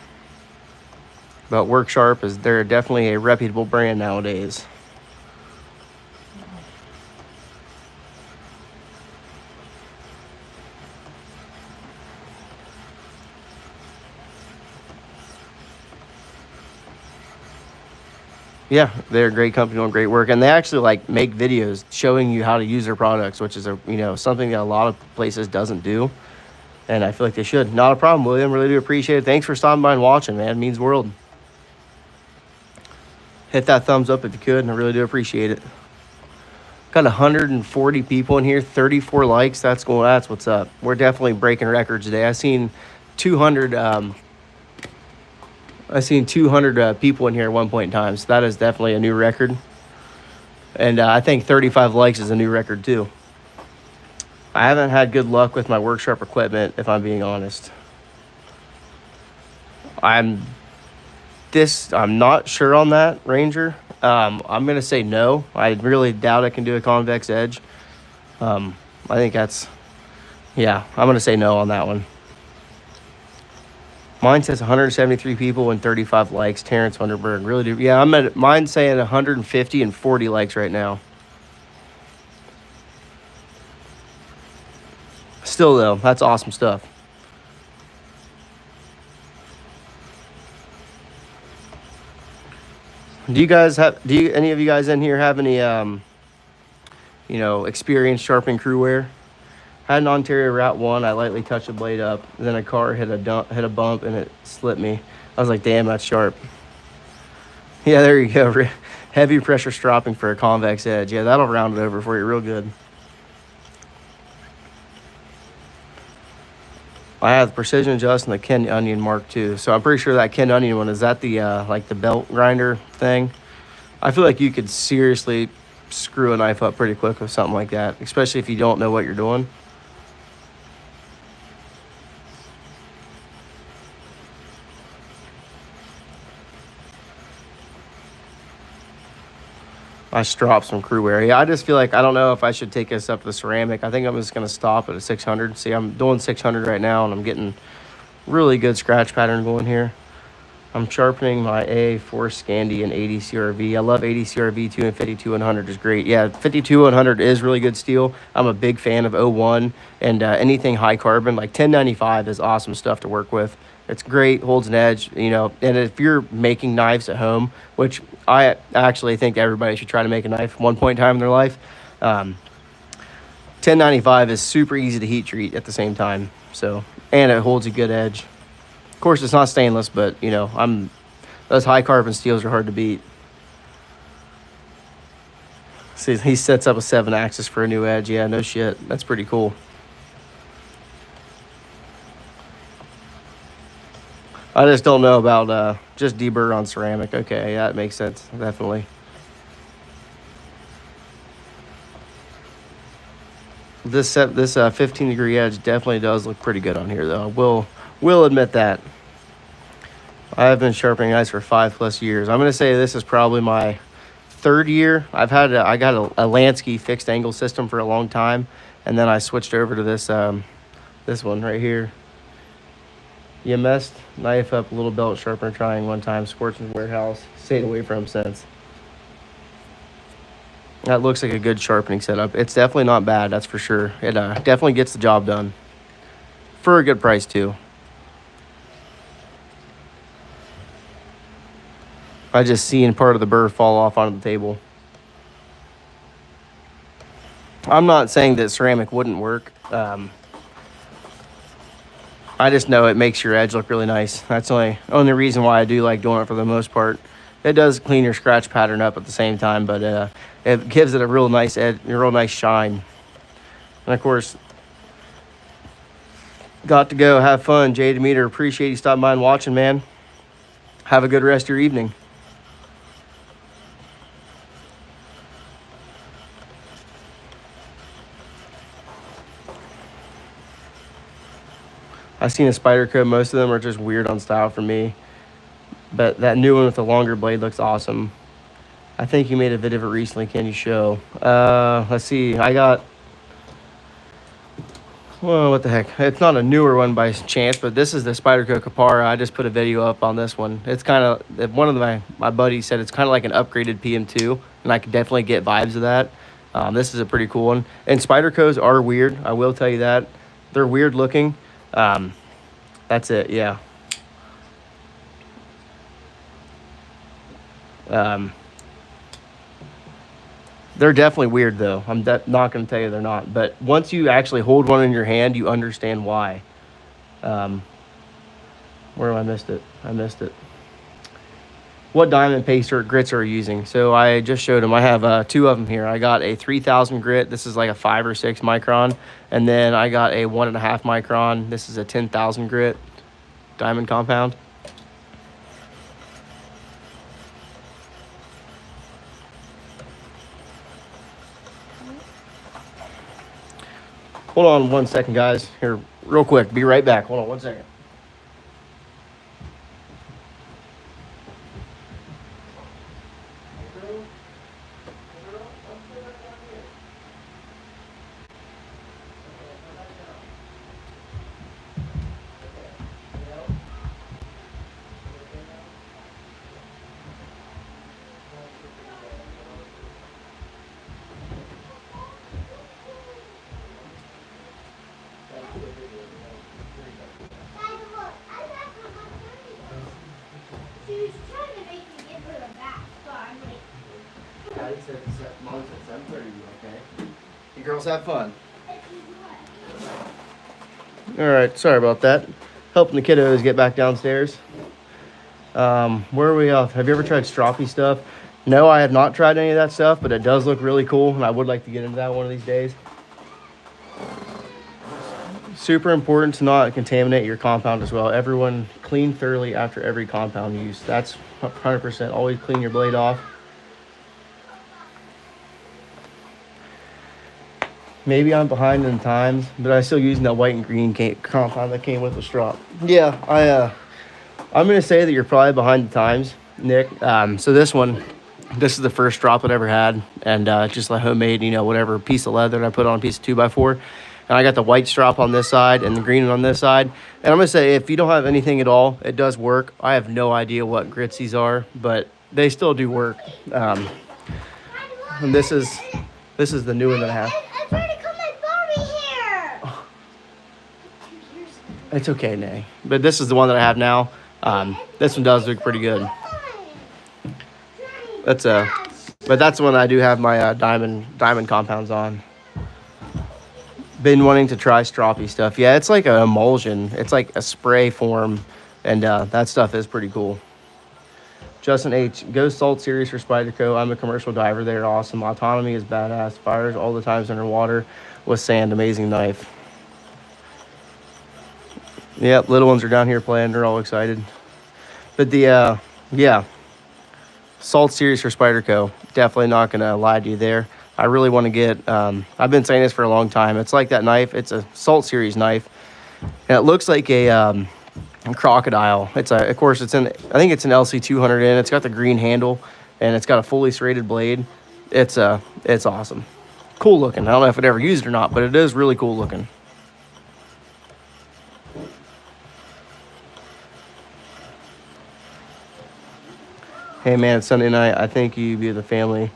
But Work Sharp they're definitely a reputable brand nowadays. Yeah, they're a great company doing great work, and they actually like make videos showing you how to use their products, which is something that a lot of places doesn't do, and I feel like they should. Not a problem, William. Really do appreciate it. Thanks for stopping by and watching, man. It means the world. Hit that thumbs up if you could, and I really do appreciate it. Got 140 people in here, 34 likes. That's what's up. We're definitely breaking records today. I've seen 200 people in here at one point in time, so that is definitely a new record. And I think 35 likes is a new record too. I haven't had good luck with my Work Sharp equipment, if I'm being honest. I'm I'm not sure on that, Ranger. I'm going to say no. I really doubt I can do a convex edge. I think that's, yeah, I'm going to say no on that one. Mine says 173 people and 35 likes. Terrence Hunterberg, really do. Yeah, mine's saying 150 and 40 likes right now. Still though, that's awesome stuff. Do any of you guys in here have any, you know, experience sharpening cruwear? Had an Ontario Route 1. I lightly touched the blade up. Then a car hit a bump and it slipped me. I was like, damn, that's sharp. Yeah, there you go. Heavy pressure stropping for a convex edge. Yeah, that'll round it over for you real good. I have the Precision Adjust and the Ken Onion Mark II. So I'm pretty sure that Ken Onion one, is that the like the belt grinder thing? I feel like you could seriously screw a knife up pretty quick with something like that, especially if you don't know what you're doing. I stropped some cruwear. Yeah, I just feel like I don't know if I should take this up to the ceramic. I think I'm just going to stop at a 600. See, I'm doing 600 right now, and I'm getting really good scratch pattern going here. I'm sharpening my A4 Scandi and 80 CRV. I love 80 CRV too, and 52-100 is great. Yeah, 52-100 is really good steel. I'm a big fan of 01 and anything high carbon. Like 1095 is awesome stuff to work with. It's great, holds an edge, you know. And if you're making knives at home, which I actually think everybody should try to make a knife at one point in time in their life, 1095 is super easy to heat treat at the same time. So, and it holds a good edge. Of course, it's not stainless, but you know, those high carbon steels are hard to beat. See, he sets up a 7-axis for a new edge. Yeah, no shit. That's pretty cool. I just don't know about just deburr on ceramic. Okay, yeah, that makes sense, definitely. This 15-degree edge definitely does look pretty good on here, though. Will admit that. I've been sharpening knives for 5+ years. I'm gonna say this is probably my 3rd year. I got a Lansky fixed angle system for a long time, and then I switched over to this this one right here. You messed knife up a little belt sharpener trying one time, Sportsman's Warehouse. Stayed away from him since. That looks like a good sharpening setup. It's definitely not bad, that's for sure. It definitely gets the job done. For a good price, too. I just seen part of the burr fall off onto the table. I'm not saying that ceramic wouldn't work. I just know it makes your edge look really nice. That's the only reason why I do like doing it for the most part. It does clean your scratch pattern up at the same time, but it gives it a real nice edge, a real nice shine. And of course, got to go have fun. Jay Demeter, appreciate you stopping by and watching, man. Have a good rest of your evening. I've seen a Spyderco. Most of them are just weird on style for me. But that new one with the longer blade looks awesome. I think you made a video of it recently. Can you show? Let's see. I got... Well, what the heck? It's not a newer one by chance, but this is the Spyderco Capara. I just put a video up on this one. It's kind of... One of my buddies said it's kind of like an upgraded PM2, and I could definitely get vibes of that. This is a pretty cool one. And Spydercos are weird. I will tell you that. They're weird looking. That's it, yeah. They're definitely weird, though. I'm not going to tell you they're not. But once you actually hold one in your hand, you understand why. Where I missed it? I missed it. What diamond paste or grits are you using? So I just showed them. I have 2 of them here. I got a 3000 grit. This is like a 5 or 6 micron. And then I got a 1.5 micron. This is a 10,000 grit diamond compound. Hold on 1 second, guys. Here, real quick. Be right back. Hold on 1 second. She was trying to make me give her the back, but I'm like, Daddy said Mom said 7:30, okay? You girls have fun. Alright, sorry about that. Helping the kiddos get back downstairs. Where are we off? Have you ever tried stroppy stuff? No, I have not tried any of that stuff, but it does look really cool, and I would like to get into that one of these days. Super important to not contaminate your compound as well. Everyone clean thoroughly after every compound use. That's 100%. Always clean your blade off. Maybe I'm behind in times, but I'm still using that white and green compound that came with the strop. Yeah, I'm gonna say that you're probably behind the times, Nick. So this is the first strop I ever had, and just like homemade, you know, whatever piece of leather that I put on a piece of 2x4. And I got the white strop on this side and the green on this side. And I'm gonna say, if you don't have anything at all, it does work. I have no idea what grits these are, but they still do work. And this is the new one that I have. I tried to come at Barbie here. Oh. It's okay, Nay. But this is the one that I have now. This one does look pretty good. But that's the one I do have my diamond compounds on. Been wanting to try stroppy stuff. Yeah, it's like an emulsion. It's like a spray form, and that stuff is pretty cool. Justin H. Ghost Salt Series for Spyderco. I'm a commercial diver. They're awesome. Autonomy is badass. Fires all the times underwater with sand. Amazing knife. Yep, little ones are down here playing. They're all excited. But the, yeah, Salt Series for Spyderco. Definitely not going to lie to you there. I really want to get, I've been saying this for a long time. It's like that knife. It's a Salt Series knife. And it looks like a crocodile. It's a, of course, I think it's an LC200N. It's got the green handle, and it's got a fully serrated blade. It's awesome. Cool looking. I don't know if I'd ever used it or not, but it is really cool looking. Hey man, it's Sunday night. I think you be the family.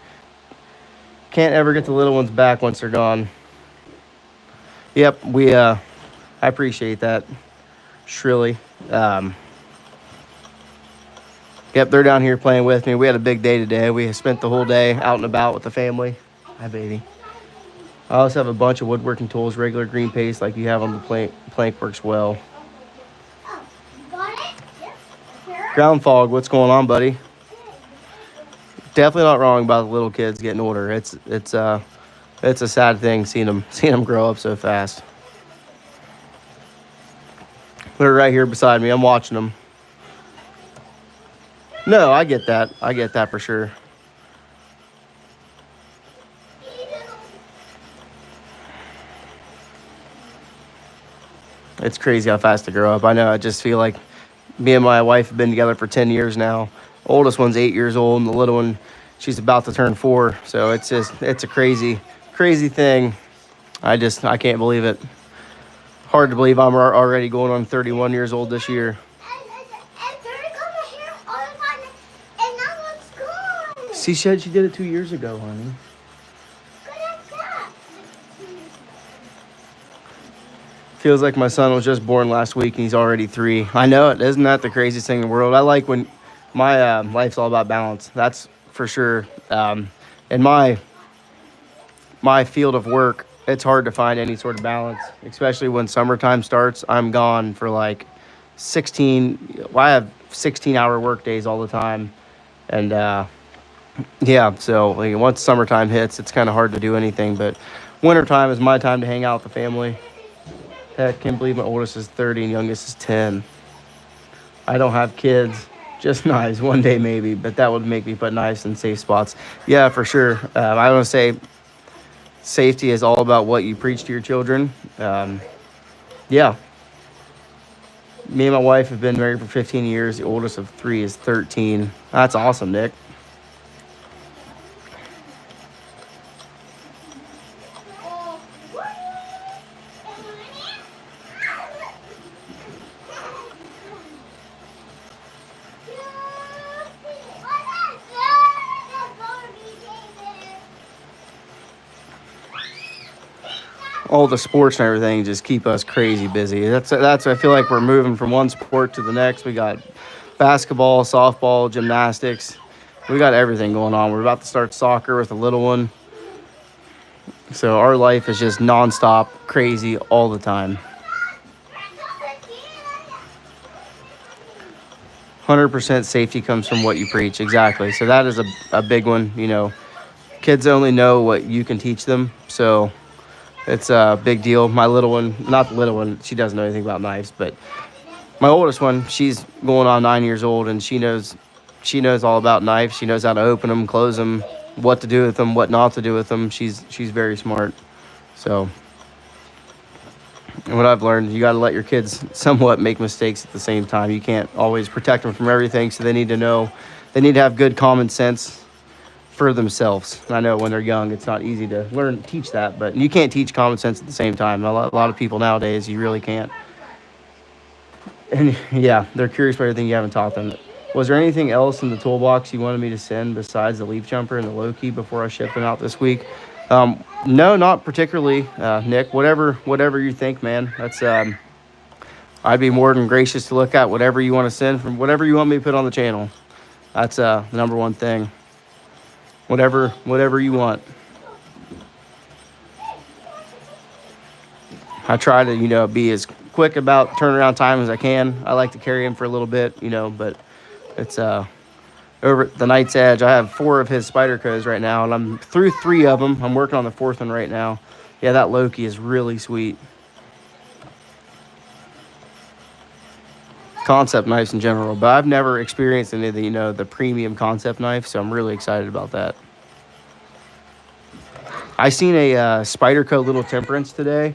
Can't ever get the little ones back once they're gone. Yep, I appreciate that. Shrilly. Yep, they're down here playing with me. We had a big day today. We spent the whole day out and about with the family. Hi, baby. I also have a bunch of woodworking tools. Regular green paste like you have on the plank works well. Oh, you got it? Yep. Ground fog, what's going on, buddy? Definitely not wrong about the little kids getting older. It's a sad thing seeing them grow up so fast. They're right here beside me. I'm watching them. No, I get that. I get that for sure. It's crazy how fast they grow up. I know. I just feel like me and my wife have been together for 10 years now. Oldest one's 8 years old, and the little one, she's about to turn 4. So it's a crazy thing. I can't believe it. Hard to believe I'm already going on 31 years old this year. She said she did it 2 years ago, honey. Feels like my son was just born last week and he's already 3. I know it. Isn't that the craziest thing in the world? I like when my life's all about balance. That's for sure. In my field of work, it's hard to find any sort of balance, especially when summertime starts. I'm gone for like 16. Well, I have 16-hour work days all the time. And yeah, so like, once summertime hits, it's kind of hard to do anything. But wintertime is my time to hang out with the family. Heck, can't believe my oldest is 30 and youngest is 10. I don't have kids, just knives. One day maybe, but that would make me put knives in safe spots. Yeah, for sure. I want to say safety is all about what you preach to your children. Yeah. Me and my wife have been married for 15 years. The oldest of 3 is 13. That's awesome, Nick. all the sports and everything just keep us crazy busy. That's I feel like we're moving from one sport to the next. We got basketball, softball, gymnastics. We got everything going on. We're about to start soccer with a little one. So our life is just nonstop, crazy all the time. 100% safety comes from what you preach. Exactly. So that is a big one. You know, kids only know what you can teach them. So it's a big deal. My little one, not the little one, she doesn't know anything about knives, but my oldest one, she's going on 9 years old, and she knows all about knives. She knows how to open them, close them, what to do with them, what not to do with them. She's very smart. So, and what I've learned, you got to let your kids somewhat make mistakes at the same time. You can't always protect them from everything, so they need to know, they need to have good common sense for themselves. And I know when they're young, it's not easy to teach that, but you can't teach common sense at the same time. A lot of people nowadays, you really can't. And yeah, they're curious about everything you haven't taught them. Was there anything else in the toolbox you wanted me to send besides the leaf jumper and the low key before I ship them out this week? No, not particularly, Nick. Whatever you think, man. That's I'd be more than gracious to look at whatever you want to send from whatever you want me to put on the channel. That's the number one thing. Whatever you want. I try to, you know, be as quick about turnaround time as I can. I like to carry him for a little bit, you know, but it's over at the Knight's Edge. I have 4 of his Spydercos right now, and I'm through 3 of them. I'm working on the 4th one right now. Yeah, that Loki is really sweet. Kansept knives in general, but I've never experienced any of the, you know, the premium Kansept knife, so I'm really excited about that. I seen a Spyderco Little Temperance today,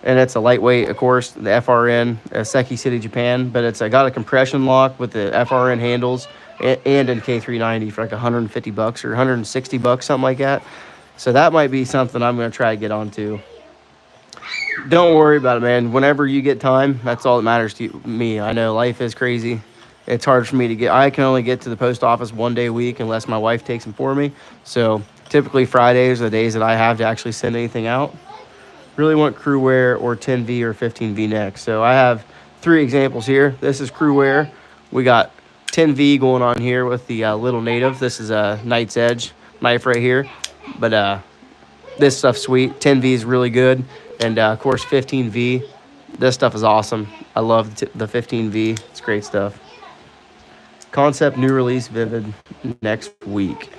and it's a lightweight, of course, the FRN, Seki City, Japan, but it's got a compression lock with the FRN handles and in K390 for like $150 or $160, something like that. So that might be something I'm going to try to get onto. Don't worry about it, man. Whenever you get time, that's all that matters to me. I know life is crazy. It's hard for me to get. I can only get to the post office 1 day a week unless my wife takes them for me. So typically Fridays are the days that I have to actually send anything out. Really want cruwear or 10V or 15V next. So I have 3 examples here. This is cruwear. We got 10V going on here with the little native. This is a Knight's Edge knife right here. But this stuff's sweet. 10V is really good. And of course 15V. This stuff is awesome. I love the 15V. It's great stuff. Kansept new release Vivid next week.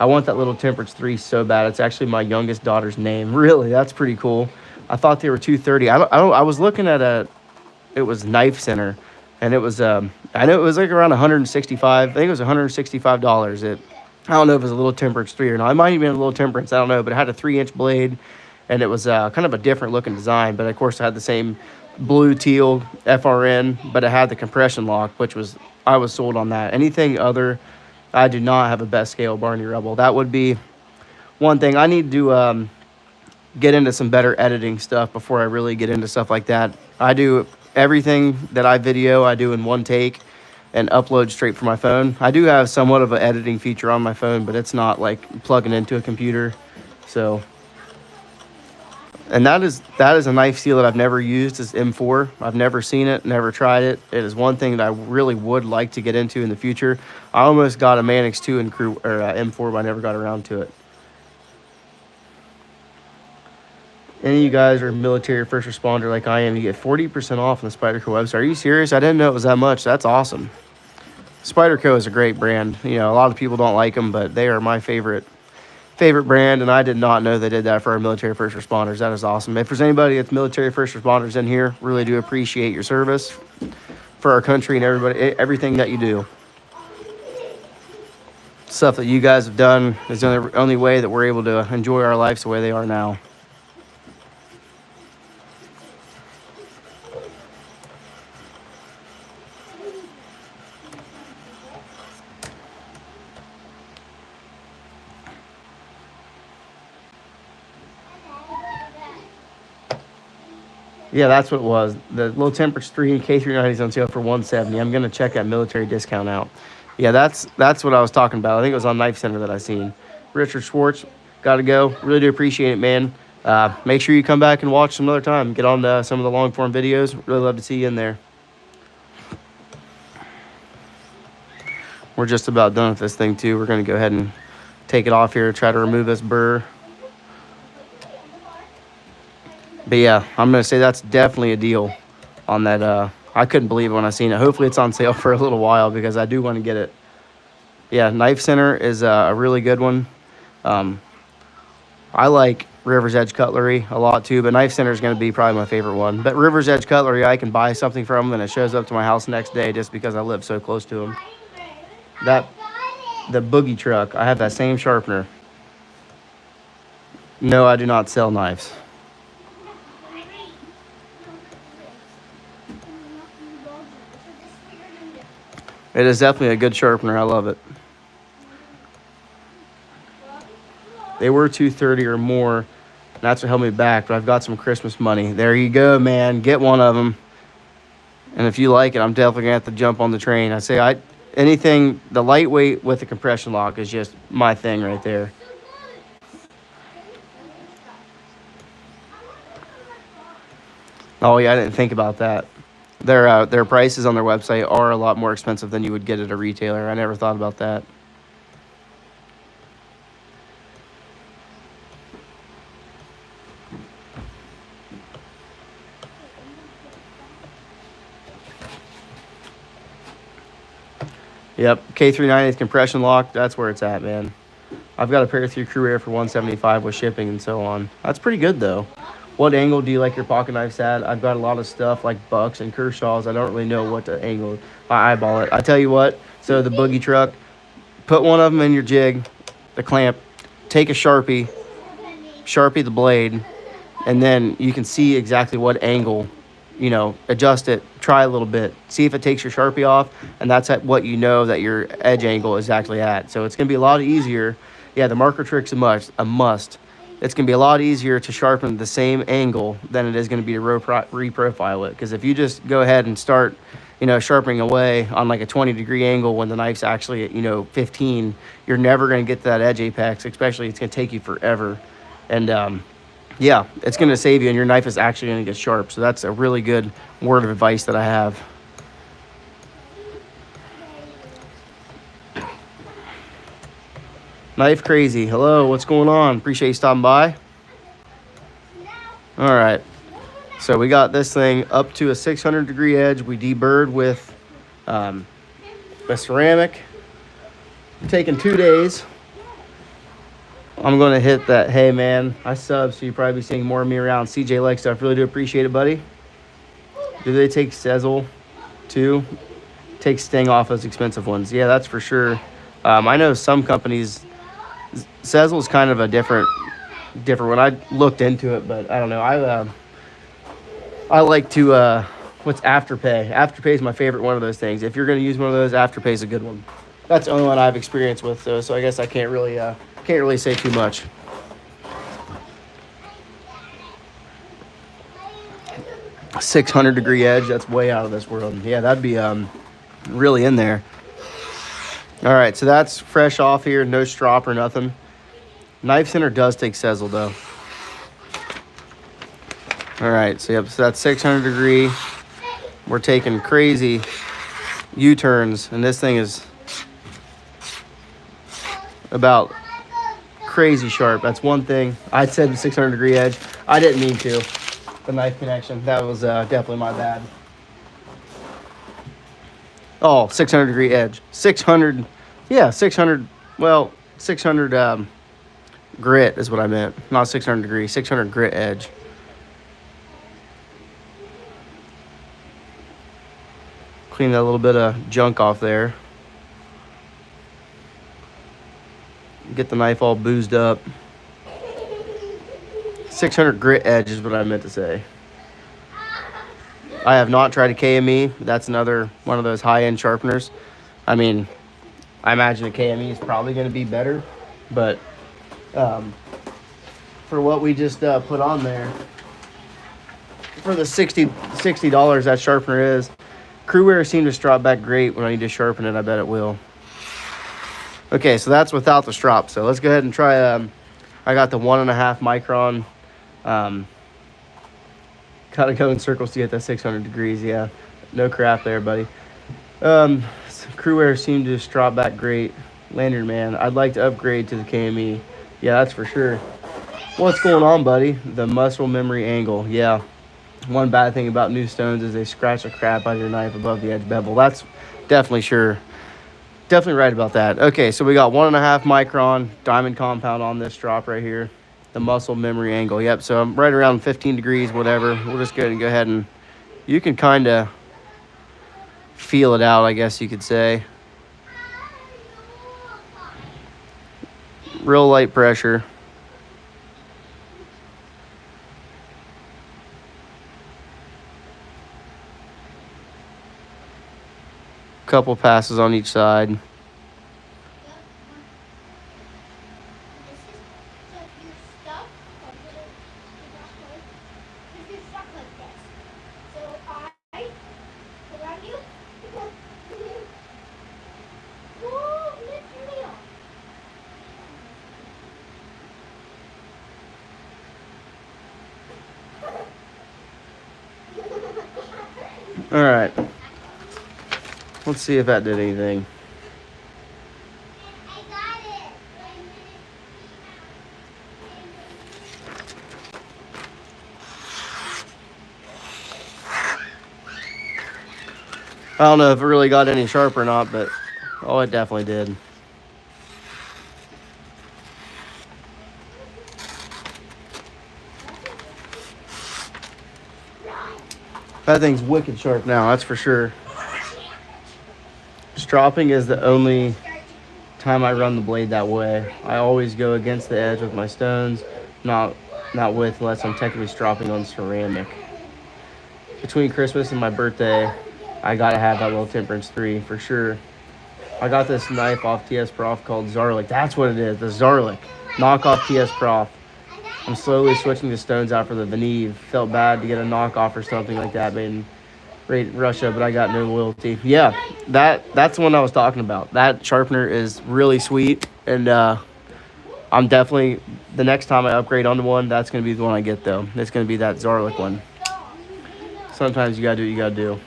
I want that little Temperance 3 so bad. It's actually my youngest daughter's name. Really, that's pretty cool. I thought they were $230. I was looking at it was Knife Center, and it was I know it was like around $165. I think it was $165. I don't know if it was a little Temperance 3 or not. It might even be a little Temperance. I don't know, but it had a 3-inch blade, and it was kind of a different looking design. But of course, it had the same blue teal FRN, but it had the compression lock, which I was sold on that. Anything other, I do not have a best scale Barney Rebel. That would be one thing. I need to get into some better editing stuff before I really get into stuff like that. I do everything that I video, I do in one take and upload straight from my phone. I do have somewhat of an editing feature on my phone, but it's not like plugging into a computer. So, and that is a knife steel that I've never used, is M4. I've never seen it, never tried it. It is one thing that I really would like to get into in the future. I almost got a Mannix 2 in M4, but I never got around to it. Any of you guys are military or first responder like I am, you get 40% off on the Spyderco website. Are you serious? I didn't know it was that much. That's awesome. Spyderco is a great brand. You know, a lot of people don't like them, but they are my favorite brand, and I did not know they did that for our military first responders. That is awesome. If there's anybody that's military first responders in here, really do appreciate your service for our country and everything that you do. Stuff that you guys have done is the only way that we're able to enjoy our lives the way they are now. Yeah, that's what it was. The little Temperance 3 and K390 is on sale for $170. I'm going to check that military discount out. Yeah, that's what I was talking about. I think it was on Knife Center that I seen. Richard Schwartz, got to go. Really do appreciate it, man. Make sure you come back and watch some other time. Get on to some of the long form videos. Really love to see you in there. We're just about done with this thing too. We're going to go ahead and take it off here, try to remove this burr. But yeah, I'm going to say that's definitely a deal on that. I couldn't believe it when I seen it. Hopefully it's on sale for a little while because I do want to get it. Yeah, knife center is a really good one. I like River's Edge Cutlery a lot too, but Knife Center is going to be probably my favorite one. But River's Edge Cutlery, I can buy something from them and it shows up to my house next day just because I live so close to them. The boogie truck, I have that same sharpener. No, I do not sell knives. It is definitely a good sharpener. I love it. They were $230 or more. And that's what held me back, but I've got some Christmas money. There you go, man. Get one of them. And if you like it, I'm definitely going to have to jump on the train. I say anything, the lightweight with the compression lock is just my thing right there. Oh, yeah, I didn't think about that. Their prices on their website are a lot more expensive than you would get at a retailer. I never thought about that. Yep, K390 compression lock, that's where it's at, man. I've got a pair through cruwear for $175 with shipping and so on. That's pretty good, though. What angle do you like your pocket knives at? I've got a lot of stuff like Bucks and Kershaws. I don't really know what to angle. I eyeball it. I tell you what, so the boogie truck, put one of them in your jig, the clamp, take a Sharpie the blade, and then you can see exactly what angle, you know, adjust it, try a little bit, see if it takes your Sharpie off, and that's at what you know that your edge angle is actually at. So it's going to be a lot easier. Yeah, the marker trick's a must. It's going to be a lot easier to sharpen the same angle than it is going to be to reprofile it. Because if you just go ahead and start, you know, sharpening away on like a 20-degree angle when the knife's actually at, you know, 15, you're never going to get to that edge apex, especially it's going to take you forever. And yeah, it's going to save you, and your knife is actually going to get sharp. So that's a really good word of advice that I have. Knife Crazy, hello, what's going on? Appreciate you stopping by. All right, so we got this thing up to a 600-degree edge. We deburred with a ceramic. Taking 2 days. I'm going to hit that, hey man, I sub, so you'll probably be seeing more of me around. CJ like stuff, really do appreciate it, buddy. Do they take Sezzle too? Take sting off those expensive ones. Yeah, that's for sure. I know some companies, Sezzle is kind of a different one. I looked into it, but I don't know. I like to, what's Afterpay? Afterpay is my favorite one of those things. If you're going to use one of those, Afterpay is a good one. That's the only one I've experienced with, though, so I guess I can't really say too much. A 600-degree edge, that's way out of this world. Yeah, that'd be really in there. All right, so that's fresh off here, no strop or nothing. Knife Center does take Sezzle, though. All right, so yep, so that's 600-degree. We're taking crazy U-turns, and this thing is about crazy sharp. That's one thing. I said 600-degree edge. I didn't mean to. The knife connection. That was definitely my bad. Oh, 600-degree edge. 600. Yeah, 600. Well, 600 grit is what I meant. Not 600 degree. 600 grit edge. Clean that little bit of junk off there. Get the knife all boozed up. 600 grit edge is what I meant to say. I have not tried a KME. That's another one of those high-end sharpeners. I mean, I imagine a KME is probably going to be better, but for what we just put on there, for the $60 that sharpener is, cruwear seemed to strop back great. When I need to sharpen it, I bet it will. Okay, so that's without the strop. So let's go ahead and try. I got the 1.5 micron Gotta go in circles to get that 600 degrees. Yeah, no crap there, buddy. Cruwear seemed to just drop back great. Lanyard man, I'd like to upgrade to the KME. Yeah, that's for sure. What's going on, buddy? The muscle memory angle. Yeah. One bad thing about new stones is they scratch the crap out of your knife above the edge bevel. That's definitely sure. Definitely right about that. Okay, so we got 1.5 micron diamond compound on this strop right here. The muscle memory angle. Yep, so I'm right around 15 degrees, whatever. We'll just go ahead and you can kind of feel it out, I guess you could say. Real light pressure. Couple passes on each side. This is so if you're stuck, if you're stuck like this. So I around you. Whoa, lift your wheel. All right. Let's see if that did anything. I got it. I don't know if it really got any sharp or not, but oh, it definitely did. That thing's wicked sharp now, that's for sure. Stropping is the only time I run the blade that way. I always go against the edge with my stones, not with unless I'm technically stropping on ceramic. Between Christmas and my birthday, I gotta have that little Temperance 3 for sure. I got this knife off TS Prof called Zarlik. That's what it is, the Zarlik. Knockoff TS Prof. I'm slowly switching the stones out for the Veneve. Felt bad to get a knockoff or something like that made in Russia, but I got no loyalty. Yeah, that's the one I was talking about. That sharpener is really sweet, and I'm definitely, the next time I upgrade onto one, that's going to be the one I get, though. It's going to be that Zarlik one. Sometimes you got to do what you got to do.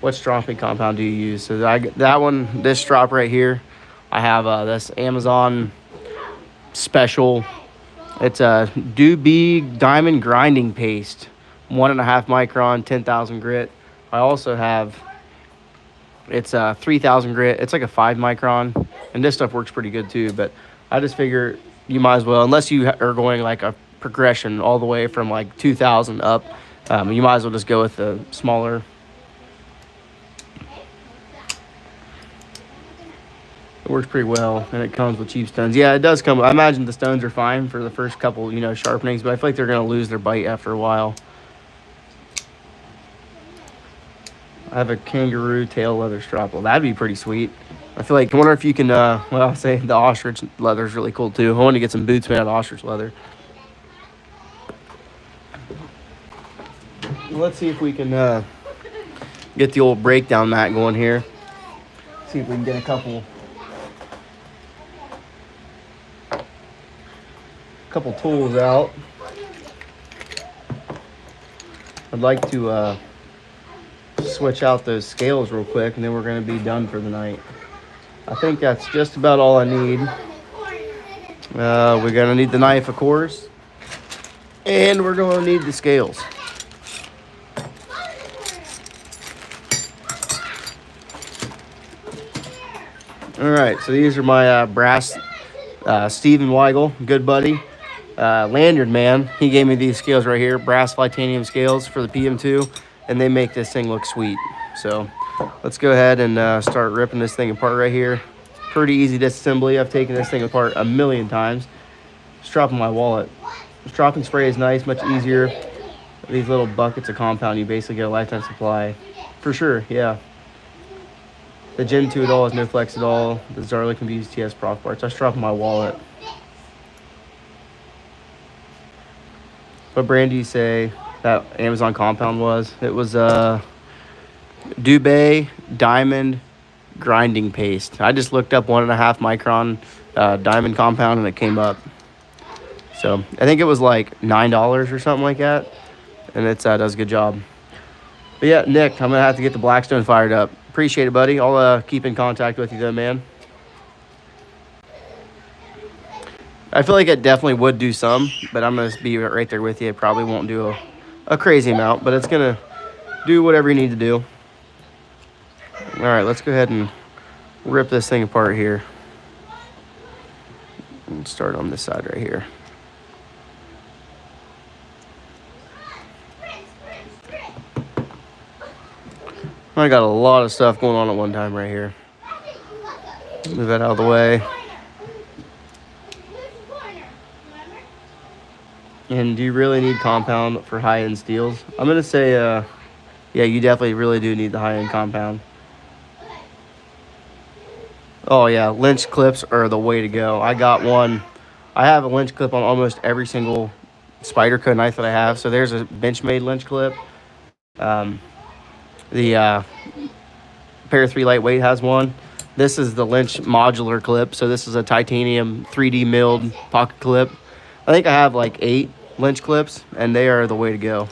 What stropping compound do you use? So that one, this strop right here, I have this Amazon special. It's a Lube diamond grinding paste, 1.5 micron, 10,000 grit. I also have, it's 3,000 grit. It's like a 5 micron, and this stuff works pretty good too. But I just figure you might as well, unless you are going like a progression all the way from like 2,000 up, you might as well just go with the smaller. It works pretty well, and it comes with cheap stones. Yeah, it does come. I imagine the stones are fine for the first couple, sharpenings, but I feel like they're going to lose their bite after a while. I have a kangaroo tail leather strop. Well, that'd be pretty sweet. I feel like, I wonder if you can, I'll say the ostrich leather is really cool too. I want to get some boots made out of ostrich leather. Let's see if we can get the old breakdown mat going here. See if we can get a couple tools out. I'd like to switch out those scales real quick, and then we're going to be done for the night. I think that's just about all I need. We're going to need the knife, of course, and we're going to need the scales. All right, so these are my brass Stephen Weigel, good buddy. Lanyard man, he gave me these scales right here, brass titanium scales for the PM2, and they make this thing look sweet. So let's go ahead and start ripping this thing apart right here. Pretty easy disassembly. I've taken this thing apart a million times. Strop in my wallet. Stropping spray is nice, much easier. These little buckets of compound, you basically get a lifetime supply. For sure, yeah. The Gen 2 at all has no flex at all. The Zarlik can be used TS Prof parts. I strap in my wallet. What brand do you say that Amazon compound was? It was Lube diamond grinding paste. I just looked up 1.5 micron diamond compound and it came up. So I think it was like $9 or something like that, and it does a good job. But yeah, Nick, I'm gonna have to get the Blackstone fired up. Appreciate it, buddy. I'll keep in contact with you though, man. I feel like it definitely would do some, but I'm gonna be right there with you. It probably won't do a crazy amount, but it's gonna do whatever you need to do. All right, let's go ahead and rip this thing apart here. And start on this side right here. I got a lot of stuff going on at one time right here. Move that out of the way. And do you really need compound for high-end steels? I'm gonna say, yeah, you definitely really do need the high-end compound. Oh yeah, lynch clips are the way to go. I got one. I have a lynch clip on almost every single Spyderco knife that I have. So there's a Benchmade lynch clip. The Pair 3 Lightweight has one. This is the Lynch modular clip. So this is a titanium 3D milled pocket clip. I think I have like 8 Lynch clips, and they are the way to go.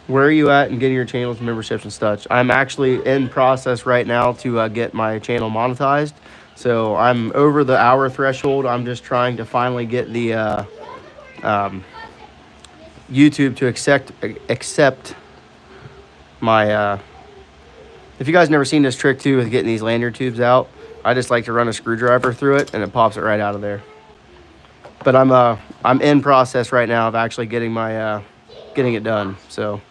Where are you at in getting your channels, memberships, and such? I'm actually in process right now to get my channel monetized. So I'm over the hour threshold. I'm just trying to finally get the YouTube to accept my... if you guys never seen this trick too with getting these lanyard tubes out, I just like to run a screwdriver through it and it pops it right out of there. But I'm in process right now of actually getting my getting it done. So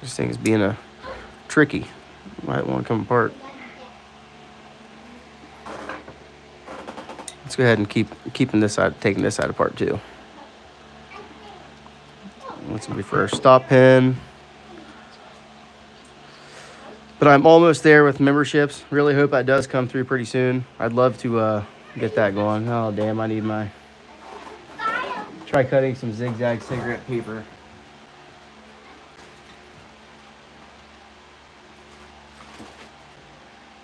this thing is being a tricky. Might want to come apart. Let's go ahead and keeping this side, taking this side apart too. Let's be for our stop pin. But I'm almost there with memberships. Really hope that does come through pretty soon. I'd love to get that going. Oh damn, I need my... Try cutting some zigzag cigarette paper.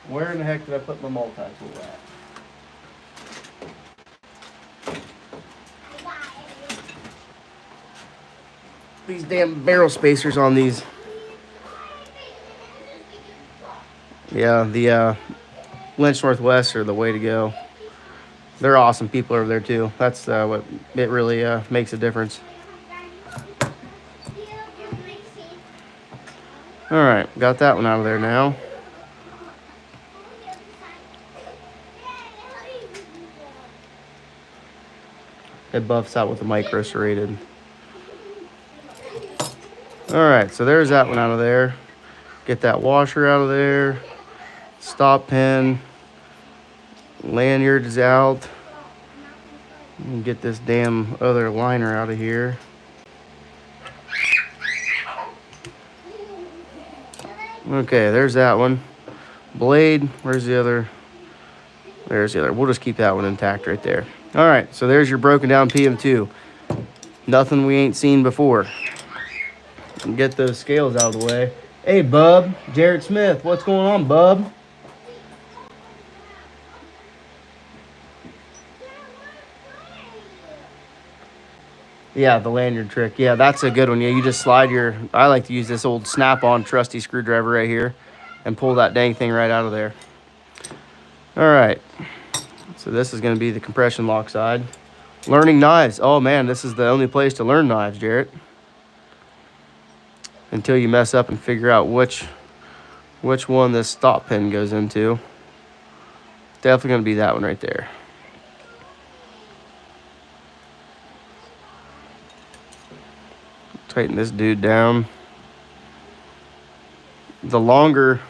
Where in the heck did I put my multi-tool at? These damn barrel spacers on these. Yeah, the Lynch Northwest are the way to go. They're awesome people over there too. That's what it really makes a difference. All right, got that one out of there now. It buffs out with the micro serrated. All right, so there's that one out of there. Get that washer out of there. Stop pin. Lanyard is out. And get this damn other liner out of here. Okay, there's that one. Blade, where's the other? There's the other. We'll just keep that one intact right there. All right, so there's your broken down PM2. Nothing we ain't seen before. And get those scales out of the way. Hey, bub. Jared Smith, what's going on, bub? Yeah, the lanyard trick. Yeah, that's a good one. Yeah, you just slide your... I like to use this old snap-on trusty screwdriver right here and pull that dang thing right out of there. All right. So this is going to be the compression lock side. Learning knives. Oh, man, this is the only place to learn knives, Jarrett. Until you mess up and figure out which one this stop pin goes into. Definitely going to be that one right there. Tighten this dude down. The longer...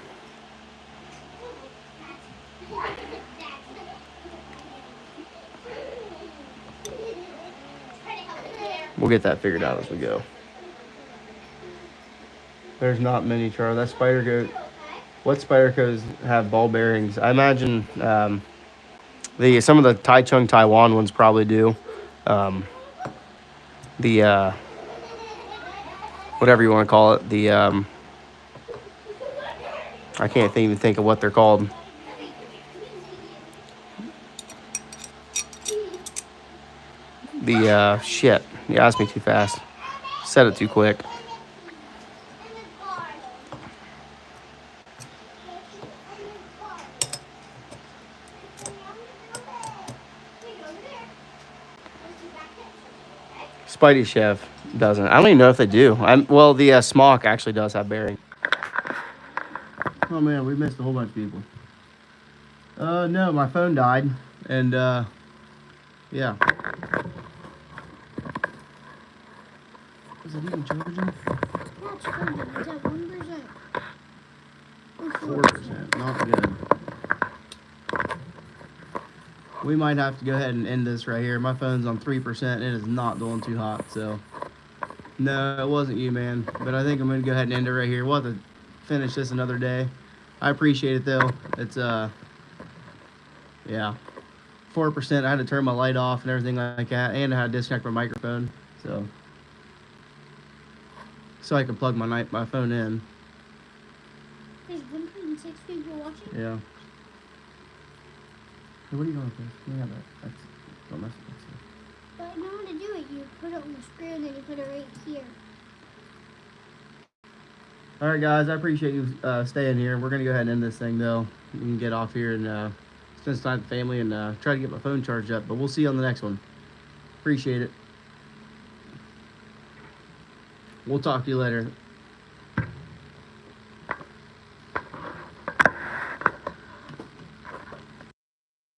We'll get that figured out as we go. There's not many, Charles. That Spyderco... What Spydercos have ball bearings? I imagine Some of the Taichung Taiwan ones probably do. Whatever you want to call it, I can't even think of what they're called. Shit. You asked me too fast. Said it too quick. Spidey Chef doesn't. I don't even know if they do. Well, the Smock actually does have bearing. Oh man, we missed a whole bunch of people. No, my phone died, and yeah. Is it even charging? Yeah, it's charging. It's at 1%. 4%. Not good. We might have to go ahead and end this right here. My phone's on 3%. And it is not doing too hot, so. No, it wasn't you, man. But I think I'm going to go ahead and end it right here. We'll have to finish this another day. I appreciate it, though. It's, yeah. 4%. I had to turn my light off and everything like that. And I had to disconnect my microphone, so I could plug my phone in. There's 106 people watching? Yeah. Hey, what are you doing with this? Yeah, don't mess with that stuff. But I know how to do it. You put it on the screw and then you put it right here. Alright guys, I appreciate you staying here. We're going to go ahead and end this thing though. We can get off here and spend some time with the family and try to get my phone charged up. But we'll see you on the next one. Appreciate it. We'll talk to you later.